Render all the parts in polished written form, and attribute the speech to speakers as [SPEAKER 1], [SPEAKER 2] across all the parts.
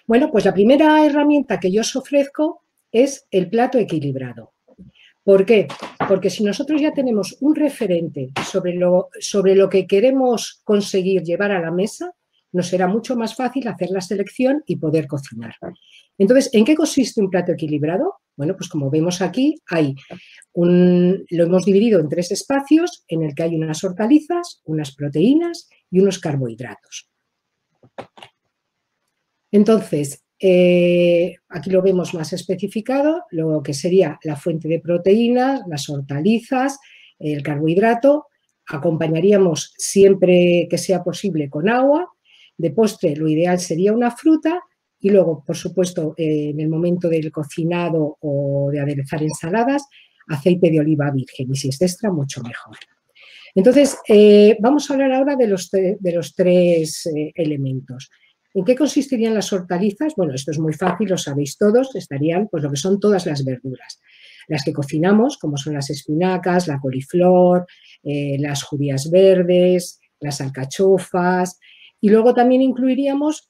[SPEAKER 1] Bueno, pues la primera herramienta que yo os ofrezco es el plato equilibrado. ¿Por qué? Porque si nosotros ya tenemos un referente sobre lo que queremos conseguir llevar a la mesa, nos será mucho más fácil hacer la selección y poder cocinar. Entonces, ¿en qué consiste un plato equilibrado? Bueno, pues como vemos aquí, lo hemos dividido en 3 espacios en el que hay unas hortalizas, unas proteínas y unos carbohidratos. Entonces, aquí lo vemos más especificado, lo que sería la fuente de proteínas, las hortalizas, el carbohidrato. Acompañaríamos siempre que sea posible con agua. De postre, lo ideal sería una fruta. Y luego, por supuesto, en el momento del cocinado o de aderezar ensaladas, aceite de oliva virgen. Y si es extra, mucho mejor. Entonces, vamos a hablar ahora de los 3 elementos. ¿En qué consistirían las hortalizas? Bueno, esto es muy fácil, lo sabéis todos, estarían pues lo que son todas las verduras. Las que cocinamos, como son las espinacas, la coliflor, las judías verdes, las alcachofas, y luego también incluiríamos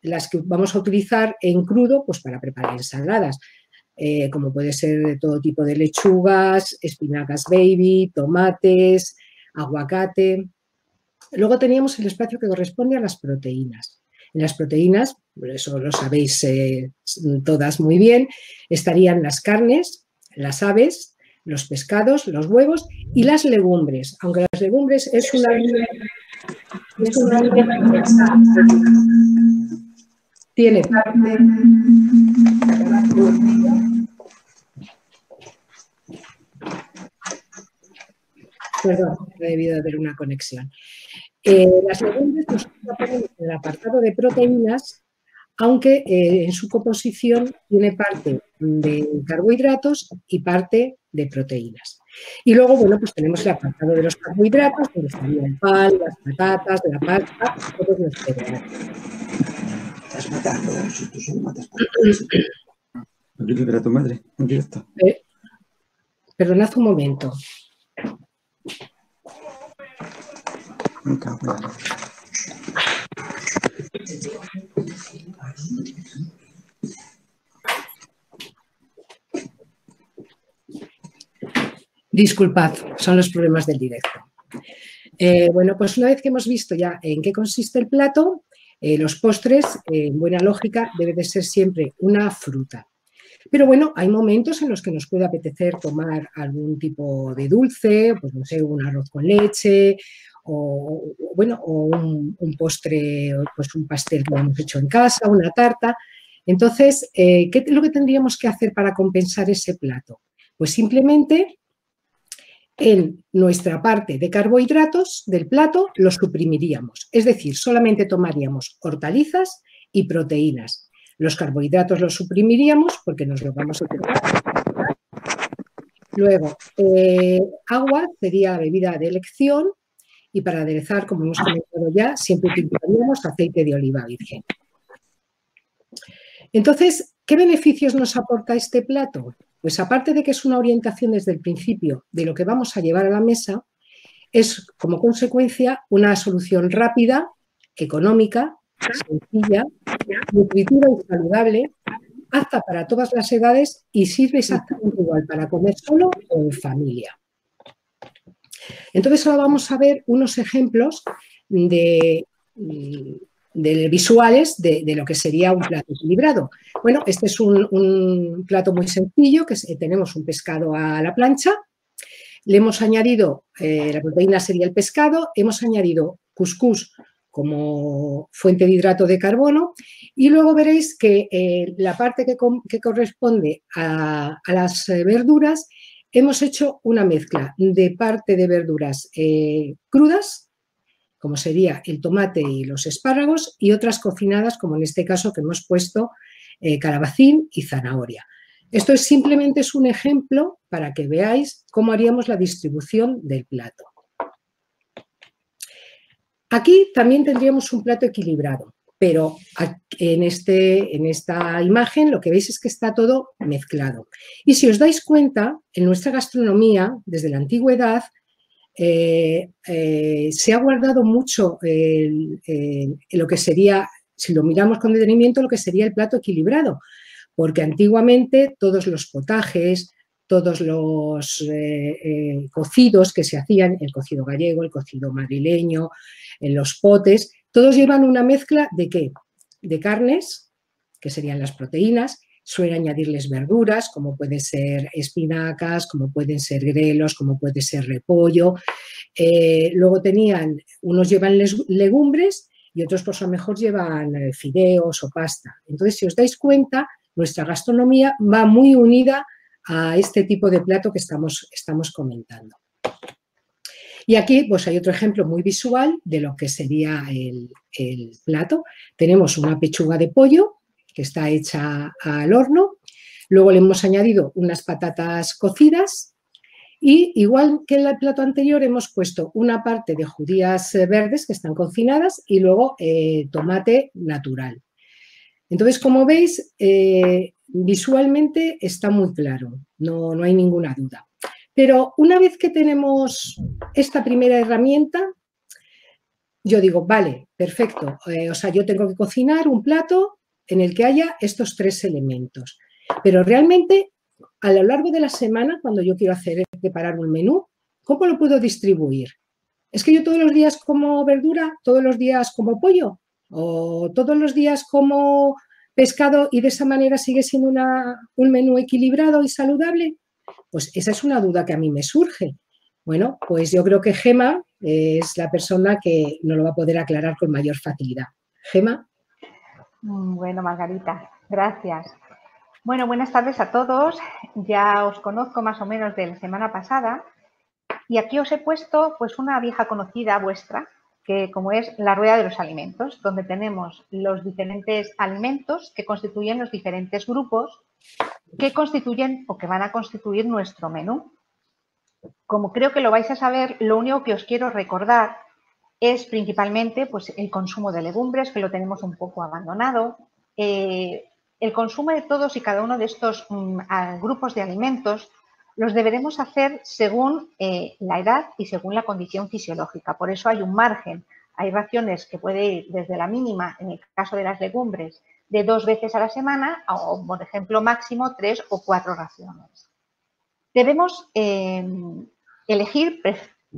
[SPEAKER 1] las que vamos a utilizar en crudo pues para preparar ensaladas, como puede ser de todo tipo de lechugas, espinacas baby, tomates, aguacate. Luego teníamos el espacio que corresponde a las proteínas. En las proteínas, eso lo sabéis todas muy bien, estarían las carnes, las aves, los pescados, los huevos y las legumbres, aunque las legumbres es una tiene perdón, ha debido de haber una conexión. Las legumbres nos ponemos en el apartado de proteínas, aunque en su composición tiene parte de carbohidratos y parte de proteínas. Y luego, bueno, pues tenemos el apartado de los carbohidratos, donde estaría el pan, las patatas, la pasta, todos los cereales.
[SPEAKER 2] Estás matando, tú solo matas por ¿No quieres ver a tu madre en directo?
[SPEAKER 1] Perdonad un momento. Disculpad, son los problemas del directo. Bueno, pues una vez que hemos visto ya en qué consiste el plato, los postres, en buena lógica, debe de ser siempre una fruta. Pero bueno, hay momentos en los que nos puede apetecer tomar algún tipo de dulce, pues no sé, un arroz con leche o un postre, pues un pastel que hemos hecho en casa, una tarta. Entonces, ¿qué es lo que tendríamos que hacer para compensar ese plato? Pues simplemente en nuestra parte de carbohidratos del plato los suprimiríamos. Es decir, solamente tomaríamos hortalizas y proteínas. Los carbohidratos los suprimiríamos porque nos los vamos a utilizar. Luego, agua sería la bebida de elección y para aderezar, como hemos comentado ya, siempre utilizaríamos aceite de oliva virgen. Entonces, ¿qué beneficios nos aporta este plato? Pues aparte de que es una orientación desde el principio de lo que vamos a llevar a la mesa, es como consecuencia una solución rápida, económica, sencilla, nutritiva y saludable, apta para todas las edades y sirve exactamente igual para comer solo o en familia. Entonces ahora vamos a ver unos ejemplos de visuales de lo que sería un plato equilibrado. Bueno, este es un plato muy sencillo, que tenemos un pescado a la plancha, le hemos añadido, la proteína sería el pescado, hemos añadido cuscús como fuente de hidrato de carbono y luego veréis que la parte que corresponde a las verduras hemos hecho una mezcla de parte de verduras crudas, como sería el tomate y los espárragos, y otras cocinadas, como en este caso que hemos puesto calabacín y zanahoria. Esto simplemente es un ejemplo para que veáis cómo haríamos la distribución del plato. Aquí también tendríamos un plato equilibrado, pero en esta imagen lo que veis es que está todo mezclado. Y si os dais cuenta, en nuestra gastronomía, desde la antigüedad, se ha guardado mucho lo que sería si lo miramos con detenimiento, lo que sería el plato equilibrado, porque antiguamente todos los potajes, todos los cocidos que se hacían, el cocido gallego, el cocido madrileño, en los potes, todos llevan una mezcla ¿de qué? De carnes, que serían las proteínas, suelen añadirles verduras, como pueden ser espinacas, como pueden ser grelos, como puede ser repollo. Luego unos llevan legumbres y otros pues a lo mejor llevan fideos o pasta. Entonces, si os dais cuenta, nuestra gastronomía va muy unida a este tipo de plato que estamos comentando. Y aquí pues hay otro ejemplo muy visual de lo que sería el plato. Tenemos una pechuga de pollo que está hecha al horno, luego le hemos añadido unas patatas cocidas y igual que en el plato anterior hemos puesto una parte de judías verdes que están cocinadas y luego tomate natural. Entonces, como veis, visualmente está muy claro, no hay ninguna duda. Pero una vez que tenemos esta primera herramienta, yo digo, vale, perfecto, o sea, yo tengo que cocinar un plato en el que haya estos 3 elementos. Pero realmente, a lo largo de la semana, cuando yo quiero preparar un menú, ¿cómo lo puedo distribuir? ¿Es que yo todos los días como verdura, todos los días como pollo? ¿O todos los días como pescado y de esa manera sigue siendo un menú equilibrado y saludable? Pues esa es una duda que a mí me surge. Bueno, pues yo creo que Gemma es la persona que nos lo va a poder aclarar con mayor facilidad. Gemma.
[SPEAKER 3] Bueno, Margarita, gracias. Bueno, buenas tardes a todos. Ya os conozco más o menos de la semana pasada y aquí os he puesto pues una vieja conocida vuestra, que como es la rueda de los alimentos, donde tenemos los diferentes alimentos que constituyen los diferentes grupos que constituyen o que van a constituir nuestro menú. Como creo que lo vais a saber, lo único que os quiero recordar es principalmente pues, el consumo de legumbres, que lo tenemos un poco abandonado. El consumo de todos y cada uno de estos grupos de alimentos los deberemos hacer según la edad y según la condición fisiológica. Por eso hay un margen. Hay raciones que puede ir desde la mínima, en el caso de las legumbres, de 2 veces a la semana, o por ejemplo máximo 3 o 4 raciones. Debemos elegir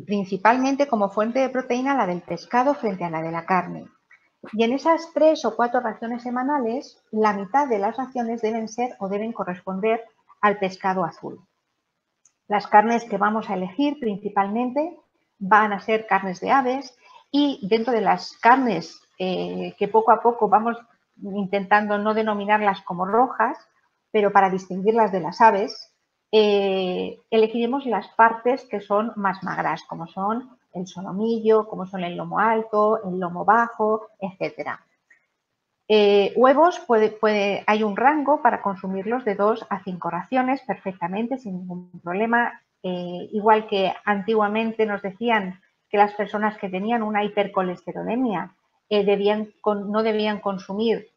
[SPEAKER 3] principalmente como fuente de proteína la del pescado frente a la de la carne. Y en esas 3 o 4 raciones semanales, la mitad de las raciones deben ser o deben corresponder al pescado azul. Las carnes que vamos a elegir principalmente van a ser carnes de aves y dentro de las carnes que poco a poco vamos intentando no denominarlas como rojas, pero para distinguirlas de las aves, elegiremos las partes que son más magras, como son el solomillo, como son el lomo alto, el lomo bajo, etc. Huevos, hay un rango para consumirlos de 2 a 5 raciones perfectamente, sin ningún problema. Igual que antiguamente nos decían que las personas que tenían una hipercolesterolemia no debían consumir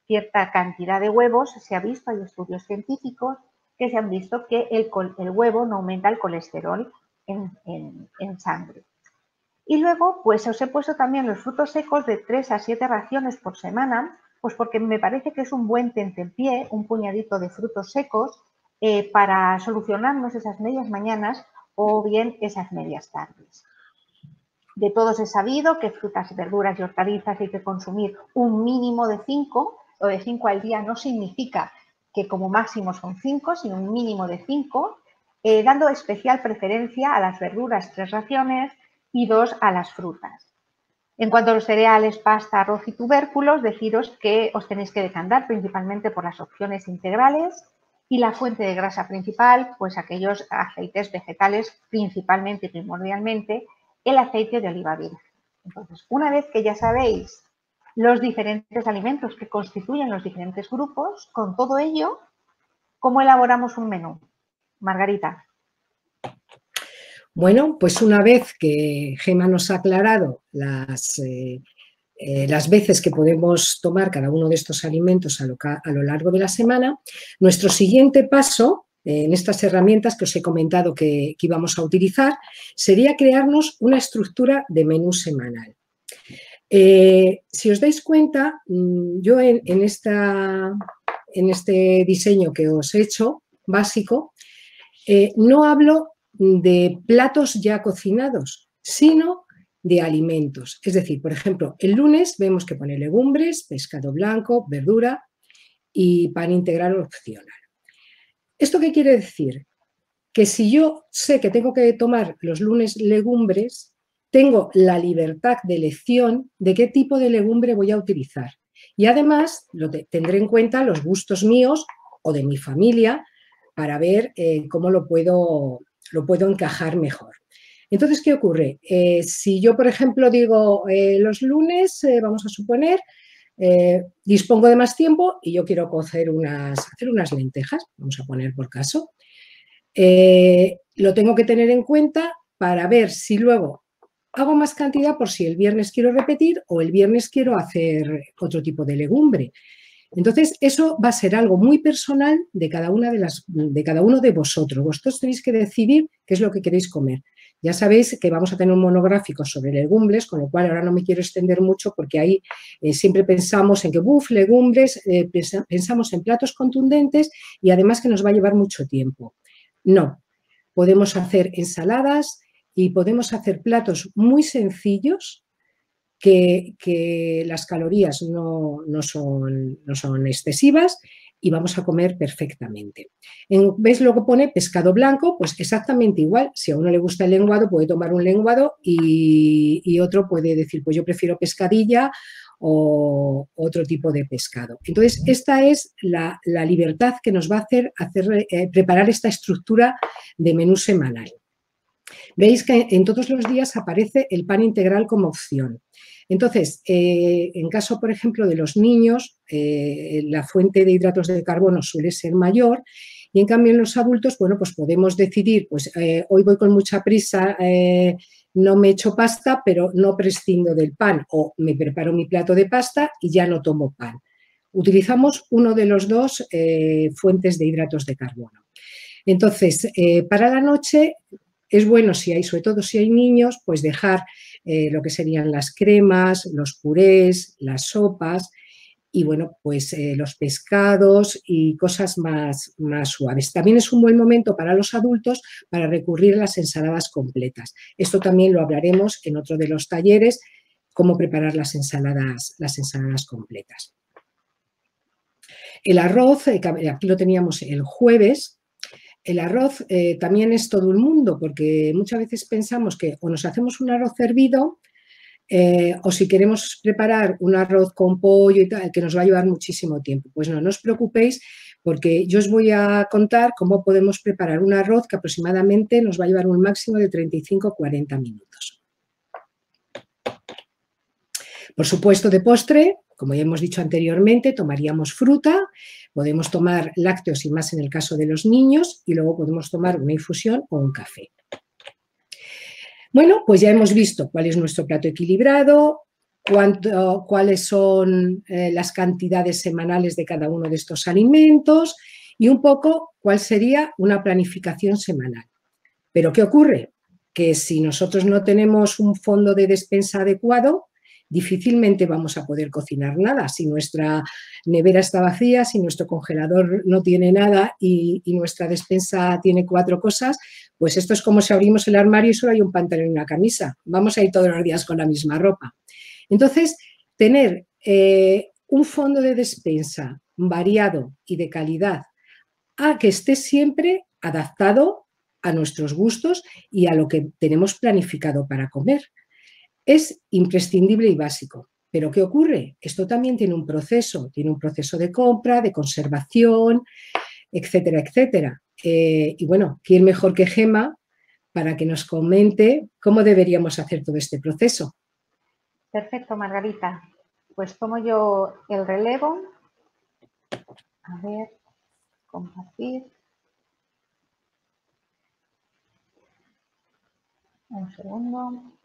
[SPEAKER 3] cierta cantidad de huevos, se ha visto, hay estudios científicos que se han visto que el huevo no aumenta el colesterol en sangre. Y luego, pues os he puesto también los frutos secos de 3 a 7 raciones por semana, pues porque me parece que es un buen tentempié, un puñadito de frutos secos para solucionarnos esas medias mañanas o bien esas medias tardes. De todos he sabido que frutas, verduras y hortalizas hay que consumir un mínimo de 5, o de 5 al día no significa que como máximo son 5, sino un mínimo de 5, dando especial preferencia a las verduras 3 raciones y 2 a las frutas. En cuanto a los cereales, pasta, arroz y tubérculos, deciros que os tenéis que decantar principalmente por las opciones integrales y la fuente de grasa principal, pues aquellos aceites vegetales, principalmente y primordialmente el aceite de oliva virgen. Entonces, una vez que ya sabéis los diferentes alimentos que constituyen los diferentes grupos, con todo ello, ¿cómo elaboramos un menú? Margarita.
[SPEAKER 1] Bueno, pues una vez que Gemma nos ha aclarado las veces que podemos tomar cada uno de estos alimentos a lo largo de la semana, nuestro siguiente paso en estas herramientas que os he comentado que íbamos a utilizar sería crearnos una estructura de menú semanal. Si os dais cuenta, yo en este diseño que os he hecho, básico, no hablo de platos ya cocinados, sino de alimentos. Es decir, por ejemplo, el lunes vemos que pone legumbres, pescado blanco, verdura y pan integral opcional. ¿Esto qué quiere decir? Que si yo sé que tengo que tomar los lunes legumbres, tengo la libertad de elección de qué tipo de legumbre voy a utilizar. Y además tendré en cuenta los gustos míos o de mi familia para ver cómo lo puedo encajar mejor. Entonces, ¿qué ocurre? Si yo, por ejemplo, digo los lunes, vamos a suponer, dispongo de más tiempo y yo quiero hacer unas lentejas, vamos a poner por caso. Lo tengo que tener en cuenta para ver si luego hago más cantidad por si el viernes quiero repetir o el viernes quiero hacer otro tipo de legumbre. Entonces, eso va a ser algo muy personal de cada uno de vosotros. Vosotros tenéis que decidir qué es lo que queréis comer. Ya sabéis que vamos a tener un monográfico sobre legumbres, con lo cual ahora no me quiero extender mucho porque ahí siempre pensamos en que, legumbres, pensamos en platos contundentes y además que nos va a llevar mucho tiempo. No, podemos hacer ensaladas y podemos hacer platos muy sencillos que las calorías no son excesivas y vamos a comer perfectamente. ¿Veis lo que pone pescado blanco? Pues exactamente igual. Si a uno le gusta el lenguado, puede tomar un lenguado y otro puede decir, pues yo prefiero pescadilla o otro tipo de pescado. Entonces, esta es la libertad que nos va a hacer preparar esta estructura de menú semanal. Veis que en todos los días aparece el pan integral como opción. Entonces, en caso, por ejemplo, de los niños, la fuente de hidratos de carbono suele ser mayor y en cambio en los adultos, bueno, pues podemos decidir, pues hoy voy con mucha prisa, no me echo pasta, pero no prescindo del pan o me preparo mi plato de pasta y ya no tomo pan. Utilizamos uno de los dos fuentes de hidratos de carbono. Entonces, para la noche es bueno, sobre todo si hay niños, pues dejar lo que serían las cremas, los purés, las sopas y, bueno, pues los pescados y cosas más suaves. También es un buen momento para los adultos para recurrir a las ensaladas completas. Esto también lo hablaremos en otro de los talleres, cómo preparar las ensaladas completas. El arroz, aquí lo teníamos el jueves. El arroz también es todo un mundo porque muchas veces pensamos que o nos hacemos un arroz hervido o si queremos preparar un arroz con pollo y tal, que nos va a llevar muchísimo tiempo. Pues no os preocupéis porque yo os voy a contar cómo podemos preparar un arroz que aproximadamente nos va a llevar un máximo de 35-40 minutos. Por supuesto, de postre, como ya hemos dicho anteriormente, tomaríamos fruta. Podemos tomar lácteos y más en el caso de los niños y luego podemos tomar una infusión o un café. Bueno, pues ya hemos visto cuál es nuestro plato equilibrado, cuáles son las cantidades semanales de cada uno de estos alimentos y un poco cuál sería una planificación semanal. Pero ¿qué ocurre? Que si nosotros no tenemos un fondo de despensa adecuado, difícilmente vamos a poder cocinar nada. Si nuestra nevera está vacía, si nuestro congelador no tiene nada y nuestra despensa tiene 4 cosas, pues esto es como si abrimos el armario y solo hay un pantalón y una camisa. Vamos a ir todos los días con la misma ropa. Entonces, tener un fondo de despensa variado y de calidad a que esté siempre adaptado a nuestros gustos y a lo que tenemos planificado para comer. Es imprescindible y básico. ¿Pero qué ocurre? Esto también tiene un proceso de compra, de conservación, etcétera, etcétera. Y bueno, ¿quién mejor que Gemma para que nos comente cómo deberíamos hacer todo este proceso?
[SPEAKER 3] Perfecto, Margarita. Pues tomo yo el relevo. A ver, compartir. Un segundo.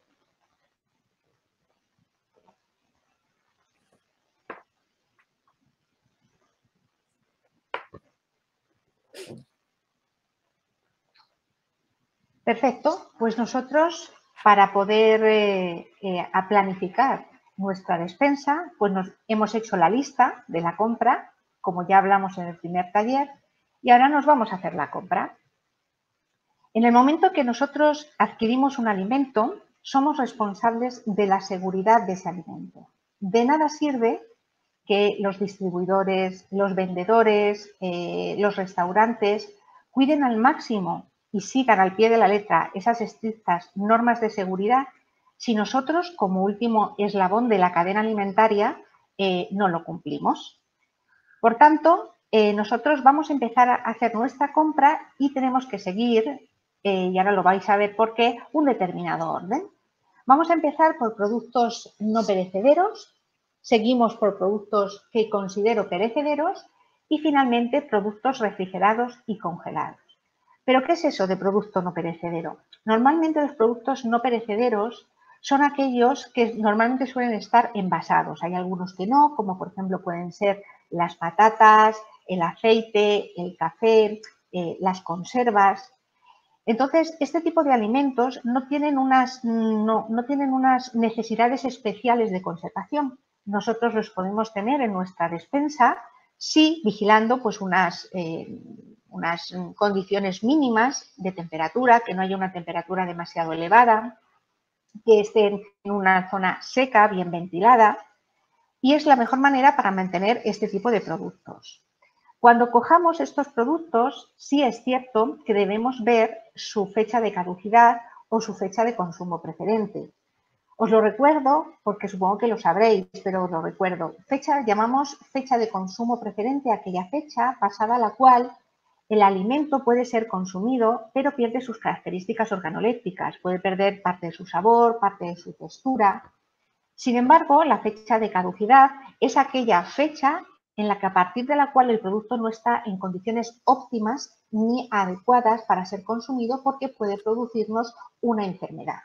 [SPEAKER 3] Perfecto, pues nosotros para poder planificar nuestra despensa, pues hemos hecho la lista de la compra, como ya hablamos en el primer taller, y ahora nos vamos a hacer la compra. En el momento que nosotros adquirimos un alimento, somos responsables de la seguridad de ese alimento. De nada sirve que los distribuidores, los vendedores, los restaurantes cuiden al máximo y sigan al pie de la letra esas estrictas normas de seguridad si nosotros, como último eslabón de la cadena alimentaria, no lo cumplimos. Por tanto, nosotros vamos a empezar a hacer nuestra compra y tenemos que seguir, y ahora lo vais a ver por qué, un determinado orden. Vamos a empezar por productos no perecederos, seguimos por productos que considero perecederos y finalmente productos refrigerados y congelados. ¿Pero qué es eso de producto no perecedero? Normalmente los productos no perecederos son aquellos que normalmente suelen estar envasados. Hay algunos que no, como por ejemplo pueden ser las patatas, el aceite, el café, las conservas. Entonces, este tipo de alimentos no tienen unas necesidades especiales de conservación. Nosotros los podemos tener en nuestra despensa, sí, vigilando pues unas condiciones mínimas de temperatura, que no haya una temperatura demasiado elevada, que estén en una zona seca, bien ventilada, y es la mejor manera para mantener este tipo de productos. Cuando cojamos estos productos, sí es cierto que debemos ver su fecha de caducidad o su fecha de consumo preferente. Os lo recuerdo porque supongo que lo sabréis, pero os lo recuerdo. Llamamos fecha de consumo preferente a aquella fecha pasada la cual el alimento puede ser consumido, pero pierde sus características organolépticas. Puede perder parte de su sabor, parte de su textura. Sin embargo, la fecha de caducidad es aquella fecha en la que a partir de la cual el producto no está en condiciones óptimas ni adecuadas para ser consumido porque puede producirnos una enfermedad.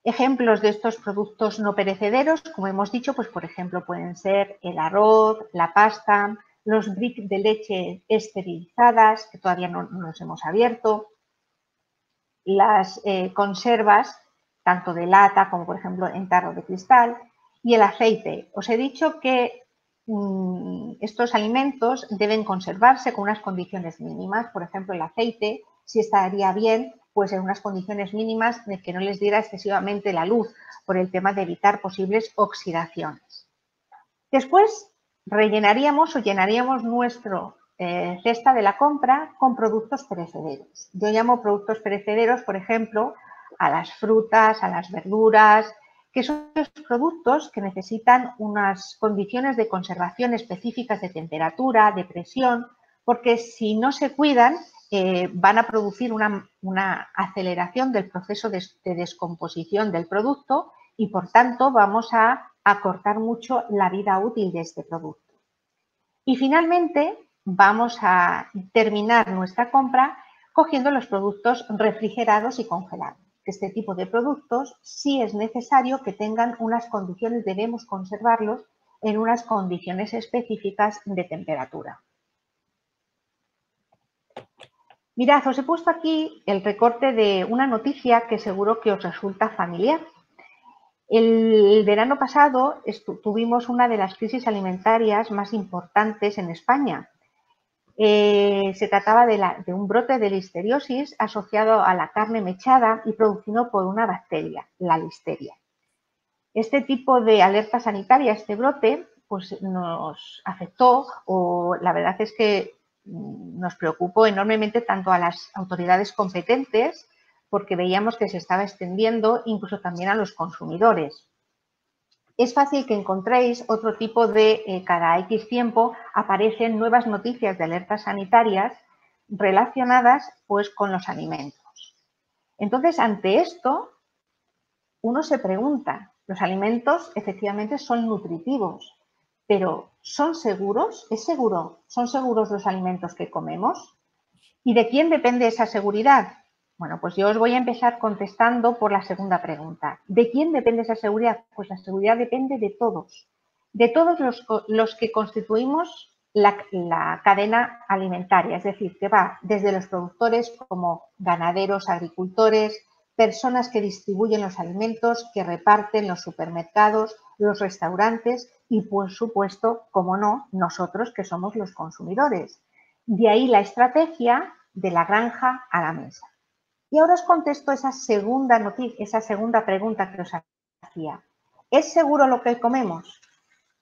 [SPEAKER 3] Ejemplos de estos productos no perecederos, como hemos dicho, pues por ejemplo pueden ser el arroz, la pasta, los bricks de leche esterilizadas, que todavía no nos hemos abierto, las conservas, tanto de lata como por ejemplo en tarro de cristal, y el aceite. Os he dicho que estos alimentos deben conservarse con unas condiciones mínimas. Por ejemplo, el aceite, si estaría bien, pues en unas condiciones mínimas de que no les diera excesivamente la luz, por el tema de evitar posibles oxidaciones. Después rellenaríamos o llenaríamos nuestro cesta de la compra con productos perecederos. Yo llamo productos perecederos, por ejemplo, a las frutas, a las verduras, que son los productos que necesitan unas condiciones de conservación específicas de temperatura, de presión, porque si no se cuidan van a producir una aceleración del proceso de descomposición del producto y por tanto vamos a acortar mucho la vida útil de este producto. Y finalmente vamos a terminar nuestra compra cogiendo los productos refrigerados y congelados. Este tipo de productos sí es necesario que tengan unas condiciones, debemos conservarlos en unas condiciones específicas de temperatura. Mirad, os he puesto aquí el recorte de una noticia que seguro que os resulta familiar. El verano pasado tuvimos una de las crisis alimentarias más importantes en España. Se trataba de un brote de listeriosis asociado a la carne mechada y producido por una bacteria, la listeria. Este tipo de alerta sanitaria, este brote, pues nos afectó, o la verdad es que nos preocupó enormemente tanto a las autoridades competentes, porque veíamos que se estaba extendiendo incluso también a los consumidores. Es fácil que encontréis otro tipo de, cada X tiempo aparecen nuevas noticias de alertas sanitarias relacionadas pues con los alimentos. Entonces, ante esto, uno se pregunta, los alimentos efectivamente son nutritivos, pero ¿son seguros? ¿Es seguro? ¿Son seguros los alimentos que comemos? ¿Y de quién depende esa seguridad? Bueno, pues yo os voy a empezar contestando por la segunda pregunta. ¿De quién depende esa seguridad? Pues la seguridad depende de todos los que constituimos la cadena alimentaria, es decir, que va desde los productores como ganaderos, agricultores, personas que distribuyen los alimentos, que reparten los supermercados, los restaurantes y, por supuesto, como no, nosotros que somos los consumidores. De ahí la estrategia de la granja a la mesa. Y ahora os contesto esa segunda pregunta que os hacía. ¿Es seguro lo que comemos?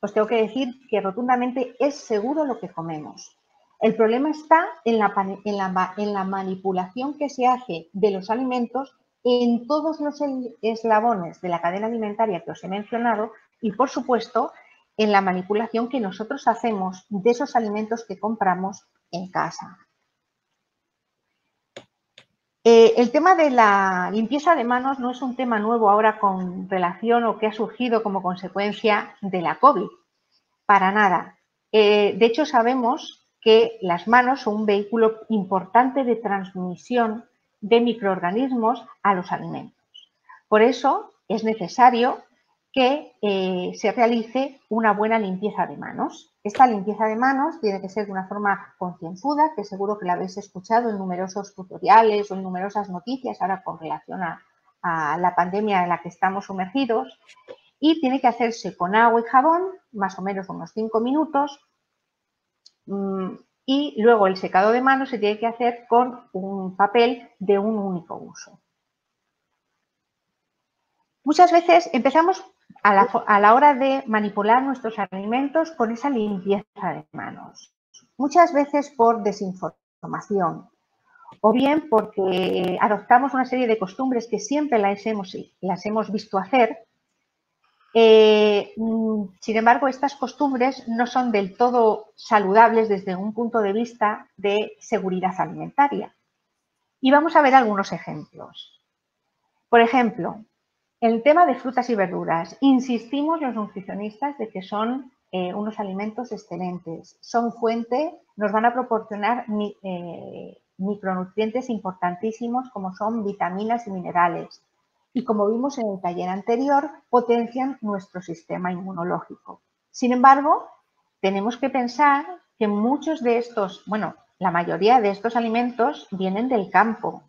[SPEAKER 3] Os tengo que decir que rotundamente es seguro lo que comemos. El problema está en la manipulación que se hace de los alimentos en todos los eslabones de la cadena alimentaria que os he mencionado y, por supuesto, en la manipulación que nosotros hacemos de esos alimentos que compramos en casa. El tema de la limpieza de manos no es un tema nuevo ahora con relación o que ha surgido como consecuencia de la COVID. Para nada. De hecho, sabemos que las manos son un vehículo importante de transmisión de microorganismos a los alimentos. Por eso es necesario que se realice una buena limpieza de manos. Esta limpieza de manos tiene que ser de una forma concienzuda, que seguro que la habéis escuchado en numerosos tutoriales o en numerosas noticias ahora con relación a la pandemia en la que estamos sumergidos, y tiene que hacerse con agua y jabón, más o menos unos 5 minutos, y luego el secado de manos se tiene que hacer con un papel de un único uso. Muchas veces empezamos a la hora de manipular nuestros alimentos con esa limpieza de manos. Muchas veces por desinformación o bien porque adoptamos una serie de costumbres que siempre las hemos visto hacer. Sin embargo, estas costumbres no son del todo saludables desde un punto de vista de seguridad alimentaria. Y vamos a ver algunos ejemplos. Por ejemplo, el tema de frutas y verduras. Insistimos los nutricionistas de que son unos alimentos excelentes. Son fuente, nos van a proporcionar micronutrientes importantísimos como son vitaminas y minerales. Y como vimos en el taller anterior, potencian nuestro sistema inmunológico. Sin embargo, tenemos que pensar que muchos de estos, bueno, la mayoría de estos alimentos vienen del campo,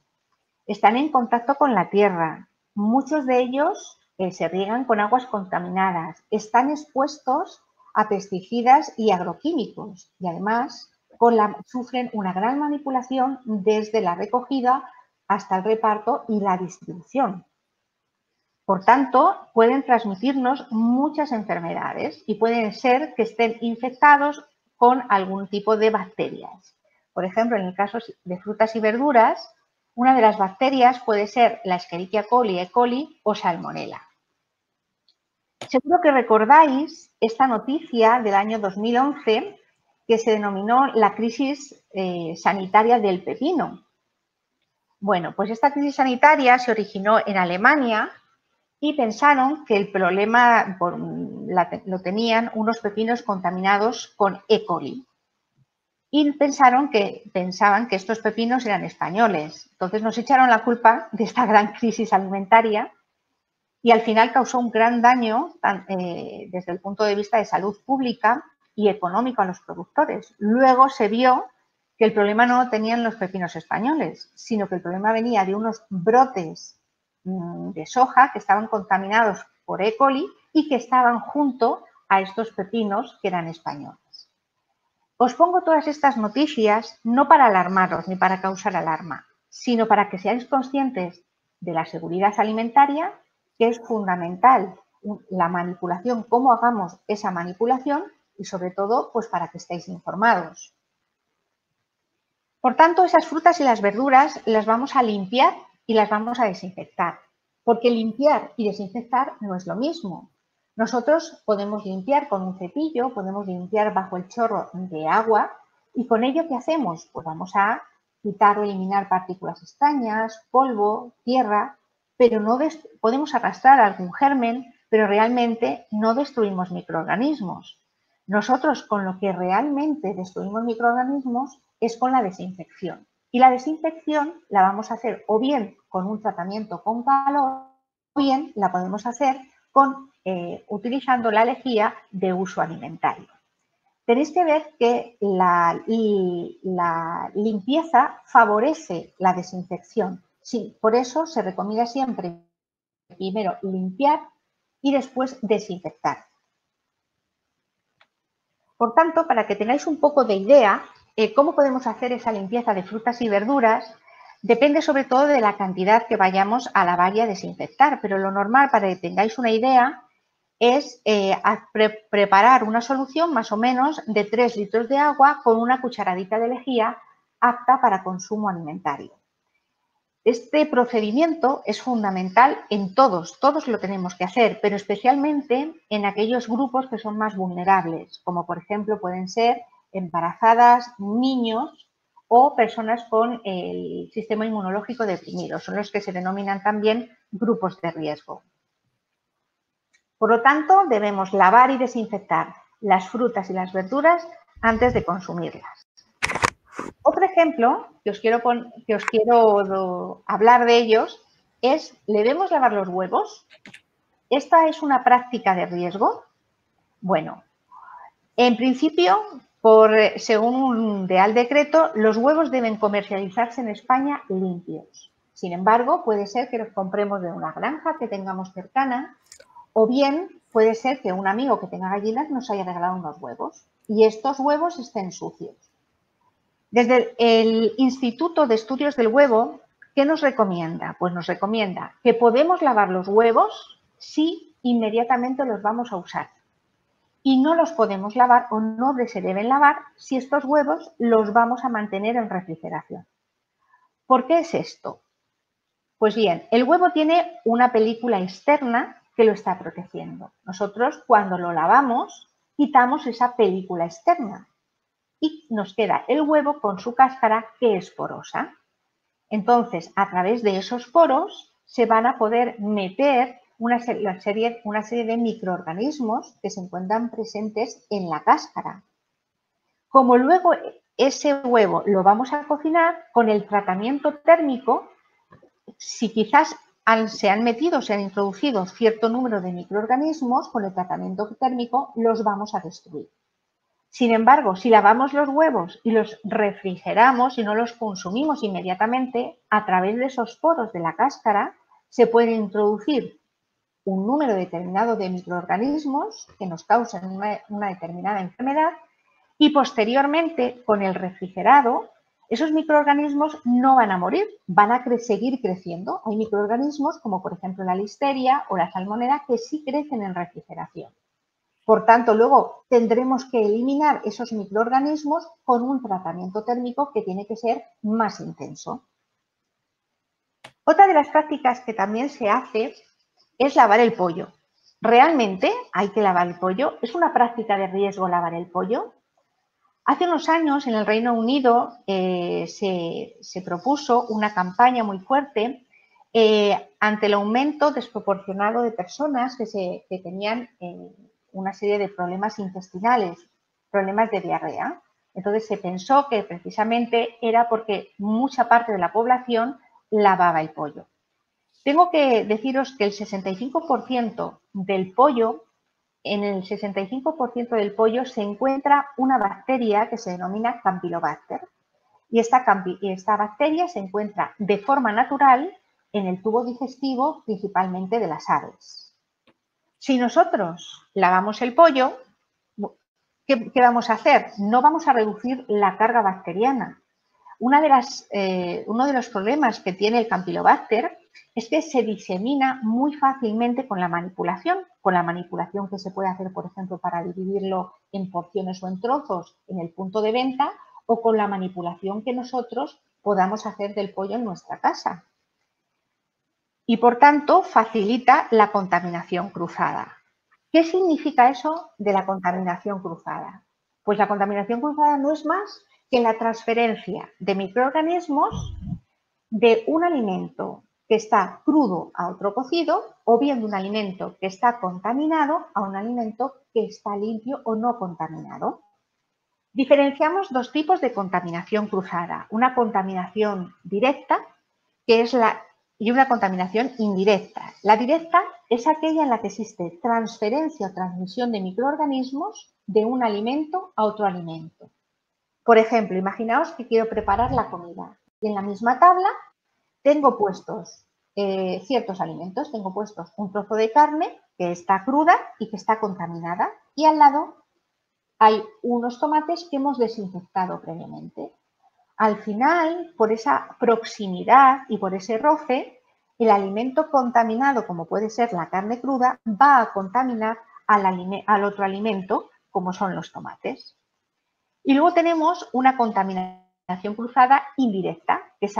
[SPEAKER 3] están en contacto con la tierra. Muchos de ellos se riegan con aguas contaminadas, están expuestos a pesticidas y agroquímicos y además sufren una gran manipulación desde la recogida hasta el reparto y la distribución. Por tanto, pueden transmitirnos muchas enfermedades y pueden ser que estén infectados con algún tipo de bacterias. Por ejemplo, en el caso de frutas y verduras, una de las bacterias puede ser la Escherichia coli, E. coli o Salmonella. Seguro que recordáis esta noticia del año 2011 que se denominó la crisis sanitaria del pepino. Bueno, pues esta crisis sanitaria se originó en Alemania y pensaron que el problema lo tenían unos pepinos contaminados con E. coli. Y pensaban que estos pepinos eran españoles. Entonces nos echaron la culpa de esta gran crisis alimentaria y al final causó un gran daño desde el punto de vista de salud pública y económico a los productores. Luego se vio que el problema no lo tenían los pepinos españoles, sino que el problema venía de unos brotes de soja que estaban contaminados por E. coli y que estaban junto a estos pepinos que eran españoles. Os pongo todas estas noticias no para alarmaros ni para causar alarma, sino para que seáis conscientes de la seguridad alimentaria, que es fundamental la manipulación, cómo hagamos esa manipulación y sobre todo pues para que estéis informados. Por tanto, esas frutas y las verduras las vamos a limpiar y las vamos a desinfectar, porque limpiar y desinfectar no es lo mismo. Nosotros podemos limpiar con un cepillo, podemos limpiar bajo el chorro de agua y con ello, ¿qué hacemos? Pues vamos a quitar o eliminar partículas extrañas, polvo, tierra, pero no podemos arrastrar algún germen, pero realmente no destruimos microorganismos. Nosotros con lo que realmente destruimos microorganismos es con la desinfección. Y la desinfección la vamos a hacer o bien con un tratamiento con calor o bien la podemos hacer utilizando la lejía de uso alimentario. Tenéis que ver que la limpieza favorece la desinfección. Sí, por eso se recomienda siempre primero limpiar y después desinfectar. Por tanto, para que tengáis un poco de idea, cómo podemos hacer esa limpieza de frutas y verduras, depende sobre todo de la cantidad que vayamos a lavar y a desinfectar, pero lo normal, para que tengáis una idea, es preparar una solución más o menos de 3 litros de agua con una cucharadita de lejía apta para consumo alimentario. Este procedimiento es fundamental en todos lo tenemos que hacer, pero especialmente en aquellos grupos que son más vulnerables, como por ejemplo pueden ser embarazadas, niños o personas con el sistema inmunológico deprimido, son los que se denominan también grupos de riesgo. Por lo tanto, debemos lavar y desinfectar las frutas y las verduras antes de consumirlas. Otro ejemplo que os quiero hablar de ellos es, ¿debemos lavar los huevos? ¿Esta es una práctica de riesgo? Bueno, en principio, según un Real Decreto, los huevos deben comercializarse en España limpios. Sin embargo, puede ser que los compremos de una granja que tengamos cercana, o bien puede ser que un amigo que tenga gallinas nos haya regalado unos huevos y estos huevos estén sucios. Desde el Instituto de Estudios del Huevo, ¿qué nos recomienda? Pues nos recomienda que podemos lavar los huevos si inmediatamente los vamos a usar. Y no los podemos lavar o no se deben lavar si estos huevos los vamos a mantener en refrigeración. ¿Por qué es esto? Pues bien, el huevo tiene una película externa que lo está protegiendo. Nosotros, cuando lo lavamos, quitamos esa película externa y nos queda el huevo con su cáscara, que es porosa. Entonces, a través de esos poros se van a poder meter una serie de microorganismos que se encuentran presentes en la cáscara. Como luego ese huevo lo vamos a cocinar, con el tratamiento térmico, si quizás se han introducido cierto número de microorganismos, con el tratamiento térmico los vamos a destruir. Sin embargo, si lavamos los huevos y los refrigeramos y no los consumimos inmediatamente, a través de esos poros de la cáscara se puede introducir un número determinado de microorganismos que nos causan una determinada enfermedad y posteriormente, con el refrigerado, esos microorganismos no van a morir, van a seguir creciendo. Hay microorganismos como por ejemplo la listeria o la salmonela que sí crecen en refrigeración. Por tanto, luego tendremos que eliminar esos microorganismos con un tratamiento térmico que tiene que ser más intenso. Otra de las prácticas que también se hace es lavar el pollo. ¿Realmente hay que lavar el pollo? ¿Es una práctica de riesgo lavar el pollo? Hace unos años en el Reino Unido se propuso una campaña muy fuerte ante el aumento desproporcionado de personas que tenían una serie de problemas intestinales, problemas de diarrea. Entonces se pensó que precisamente era porque mucha parte de la población lavaba el pollo. Tengo que deciros que el 65% del pollo, en el 65% del pollo se encuentra una bacteria que se denomina Campylobacter. Y esta bacteria se encuentra de forma natural en el tubo digestivo, principalmente de las aves. Si nosotros lavamos el pollo, ¿qué vamos a hacer? No vamos a reducir la carga bacteriana. Uno de los problemas que tiene el Campylobacter es que se disemina muy fácilmente con la manipulación que se puede hacer, por ejemplo, para dividirlo en porciones o en trozos en el punto de venta, o con la manipulación que nosotros podamos hacer del pollo en nuestra casa. Y, por tanto, facilita la contaminación cruzada. ¿Qué significa eso de la contaminación cruzada? Pues la contaminación cruzada no es más que la transferencia de microorganismos de un alimento que está crudo a otro cocido, o bien de un alimento que está contaminado a un alimento que está limpio o no contaminado. Diferenciamos dos tipos de contaminación cruzada, una contaminación directa y una contaminación indirecta. La directa es aquella en la que existe transferencia o transmisión de microorganismos de un alimento a otro alimento. Por ejemplo, imaginaos que quiero preparar la comida y en la misma tabla tengo puestos ciertos alimentos. Tengo puestos un trozo de carne que está cruda y que está contaminada y al lado hay unos tomates que hemos desinfectado previamente. Al final, por esa proximidad y por ese roce, el alimento contaminado, como puede ser la carne cruda, va a contaminar al otro alimento, como son los tomates. Y luego tenemos una contaminación cruzada indirecta, que es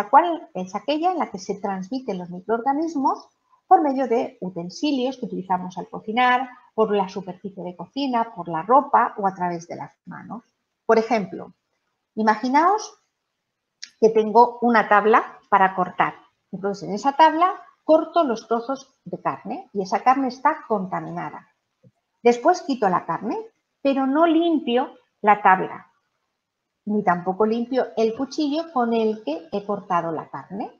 [SPEAKER 3] aquella en la que se transmiten los microorganismos por medio de utensilios que utilizamos al cocinar, por la superficie de cocina, por la ropa o a través de las manos. Por ejemplo, imaginaos que tengo una tabla para cortar. Entonces, en esa tabla corto los trozos de carne y esa carne está contaminada. Después quito la carne, pero no limpio la tabla, ni tampoco limpio el cuchillo con el que he cortado la carne.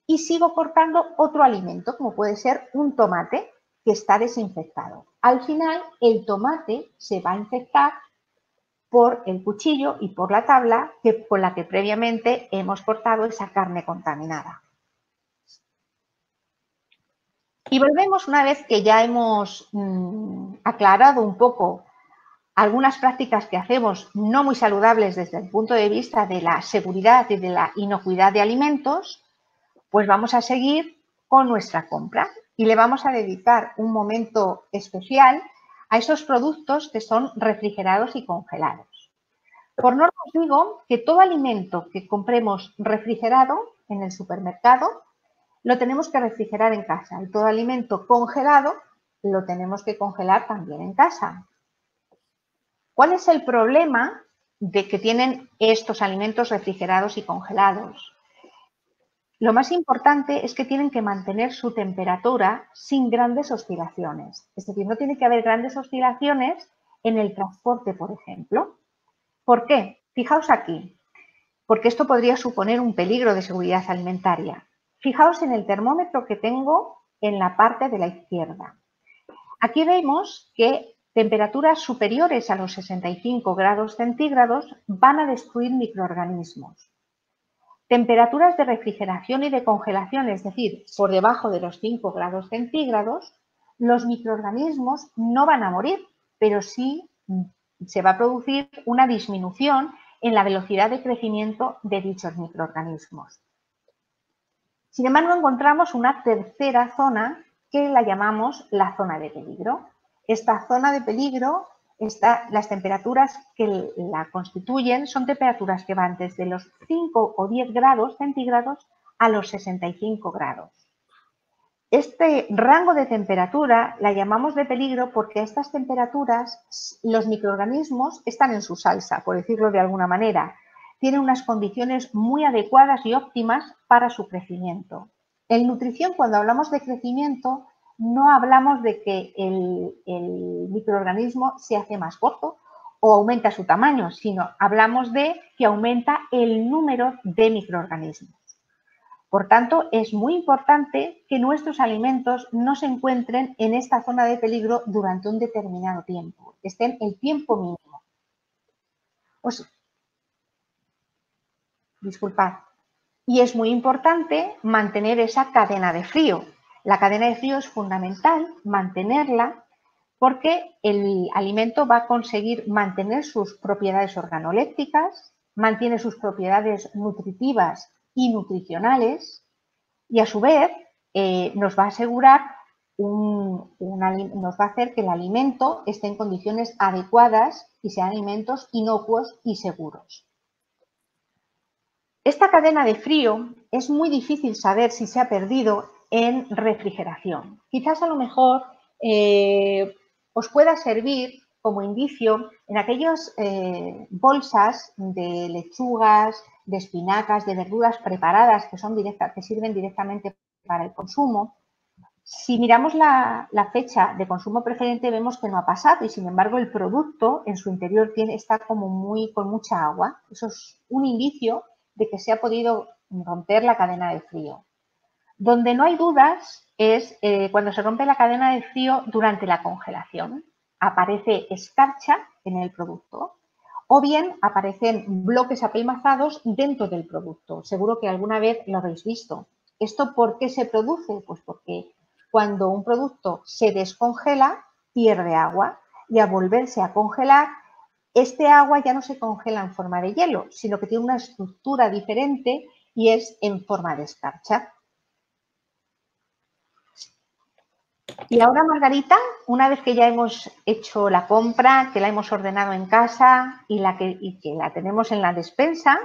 [SPEAKER 3] Y sigo cortando otro alimento, como puede ser un tomate que está desinfectado. Al final, el tomate se va a infectar por el cuchillo y por la tabla con la que previamente hemos cortado esa carne contaminada. Y volvemos una vez que ya hemos aclarado un poco algunas prácticas que hacemos no muy saludables desde el punto de vista de la seguridad y de la inocuidad de alimentos, pues vamos a seguir con nuestra compra y le vamos a dedicar un momento especial a esos productos que son refrigerados y congelados. Por norma os digo que todo alimento que compremos refrigerado en el supermercado lo tenemos que refrigerar en casa y todo alimento congelado lo tenemos que congelar también en casa. ¿Cuál es el problema de que tienen estos alimentos refrigerados y congelados? Lo más importante es que tienen que mantener su temperatura sin grandes oscilaciones. Es decir, no tiene que haber grandes oscilaciones en el transporte, por ejemplo. ¿Por qué? Fijaos aquí, porque esto podría suponer un peligro de seguridad alimentaria. Fijaos en el termómetro que tengo en la parte de la izquierda. Aquí vemos que temperaturas superiores a los 65 grados centígrados van a destruir microorganismos. Temperaturas de refrigeración y de congelación, es decir, por debajo de los 5 grados centígrados, los microorganismos no van a morir, pero sí se va a producir una disminución en la velocidad de crecimiento de dichos microorganismos. Sin embargo, encontramos una tercera zona que la llamamos la zona de peligro. Esta zona de peligro, las temperaturas que la constituyen son temperaturas que van desde los 5 o 10 grados centígrados a los 65 grados. Este rango de temperatura la llamamos de peligro porque a estas temperaturas los microorganismos están en su salsa, por decirlo de alguna manera. Tienen unas condiciones muy adecuadas y óptimas para su crecimiento. En nutrición, cuando hablamos de crecimiento, no hablamos de que el microorganismo se hace más corto o aumenta su tamaño, sino hablamos de que aumenta el número de microorganismos. Por tanto, es muy importante que nuestros alimentos no se encuentren en esta zona de peligro durante un determinado tiempo, estén el tiempo mínimo. Disculpad. Y es muy importante mantener esa cadena de frío. La cadena de frío es fundamental mantenerla porque el alimento va a conseguir mantener sus propiedades organolépticas, mantiene sus propiedades nutritivas y nutricionales y a su vez nos va a asegurar nos va a hacer que el alimento esté en condiciones adecuadas y sean alimentos inocuos y seguros. Esta cadena de frío es muy difícil saber si se ha perdido en refrigeración. Quizás a lo mejor os pueda servir como indicio en aquellas bolsas de lechugas, de espinacas, de verduras preparadas que sirven directamente para el consumo. Si miramos la fecha de consumo preferente vemos que no ha pasado y sin embargo el producto en su interior está como con mucha agua. Eso es un indicio de que se ha podido romper la cadena de frío. Donde no hay dudas es cuando se rompe la cadena de frío durante la congelación. Aparece escarcha en el producto o bien aparecen bloques apelmazados dentro del producto. Seguro que alguna vez lo habéis visto. ¿Esto por qué se produce? Pues porque cuando un producto se descongela, pierde agua y al volverse a congelar, este agua ya no se congela en forma de hielo, sino que tiene una estructura diferente y es en forma de escarcha. Y ahora, Margarita, una vez que ya hemos hecho la compra, que la hemos ordenado en casa y que la tenemos en la despensa,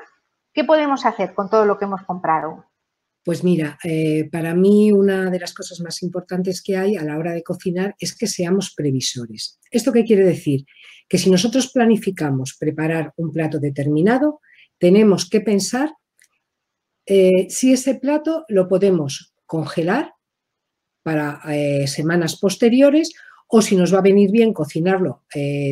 [SPEAKER 3] ¿qué podemos hacer con todo lo que hemos comprado?
[SPEAKER 1] Pues mira, para mí una de las cosas más importantes que hay a la hora de cocinar es que seamos previsores. ¿Esto qué quiere decir? Que si nosotros planificamos preparar un plato determinado, tenemos que pensar si ese plato lo podemos congelar para semanas posteriores o si nos va a venir bien cocinarlo,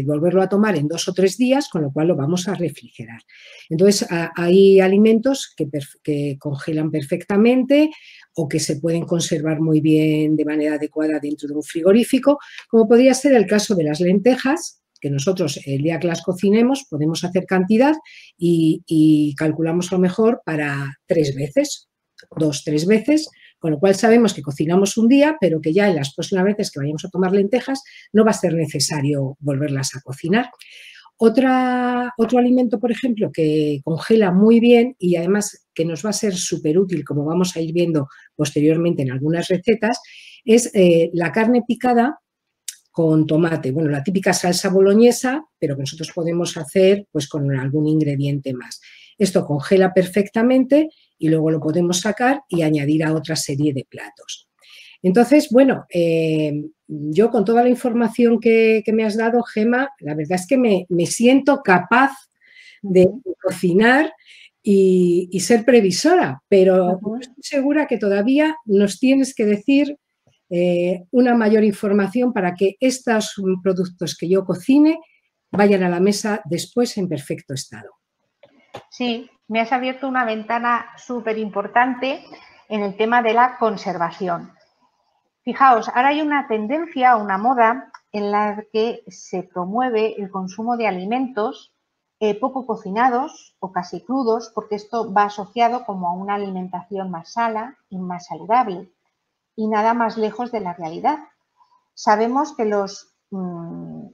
[SPEAKER 1] volverlo a tomar en 2 o 3 días, con lo cual lo vamos a refrigerar. Entonces, hay alimentos que congelan perfectamente o que se pueden conservar muy bien de manera adecuada dentro de un frigorífico, como podría ser el caso de las lentejas, que nosotros el día que las cocinemos podemos hacer cantidad y calculamos a lo mejor para 3 veces, 2, 3 veces, con lo cual sabemos que cocinamos un día, pero que ya en las próximas veces que vayamos a tomar lentejas no va a ser necesario volverlas a cocinar. Otro alimento, por ejemplo, que congela muy bien y además que nos va a ser súper útil, como vamos a ir viendo posteriormente en algunas recetas, es la carne picada con tomate. Bueno, la típica salsa boloñesa, pero que nosotros podemos hacer pues con algún ingrediente más. Esto congela perfectamente y luego lo podemos sacar y añadir a otra serie de platos. Entonces, bueno, yo con toda la información que me has dado, Gemma, la verdad es que me siento capaz de cocinar y ser previsora, pero estoy segura que todavía nos tienes que decir una mayor información para que estos productos que yo cocine vayan a la mesa después en perfecto estado.
[SPEAKER 3] Sí, me has abierto una ventana súper importante en el tema de la conservación. Fijaos, ahora hay una tendencia, una moda en la que se promueve el consumo de alimentos poco cocinados o casi crudos, porque esto va asociado como a una alimentación más sana y más saludable y nada más lejos de la realidad. Sabemos que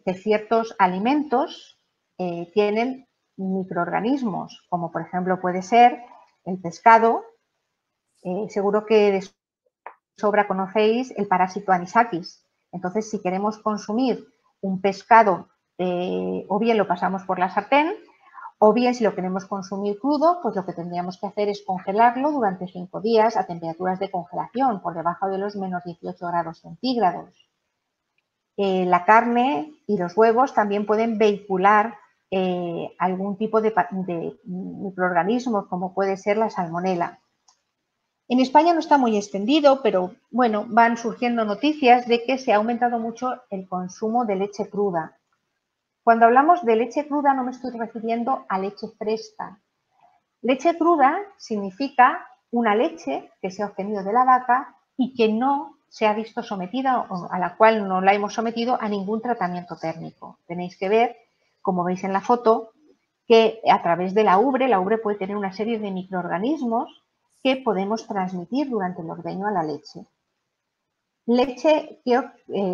[SPEAKER 3] que ciertos alimentos tienen microorganismos, como por ejemplo puede ser el pescado. Seguro que de sobra conocéis el parásito Anisakis. Entonces, si queremos consumir un pescado, o bien lo pasamos por la sartén, o bien si lo queremos consumir crudo, pues lo que tendríamos que hacer es congelarlo durante 5 días a temperaturas de congelación, por debajo de los menos 18 grados centígrados. La carne y los huevos también pueden vehicular algún tipo de microorganismos, como puede ser la salmonela. En España no está muy extendido, pero bueno, van surgiendo noticias de que se ha aumentado mucho el consumo de leche cruda. Cuando hablamos de leche cruda no me estoy refiriendo a leche fresca. Leche cruda significa una leche que se ha obtenido de la vaca y que no se ha visto sometida, o a la cual no la hemos sometido a ningún tratamiento térmico. Tenéis que ver, como veis en la foto, que a través de la ubre puede tener una serie de microorganismos que podemos transmitir durante el ordeño a la leche.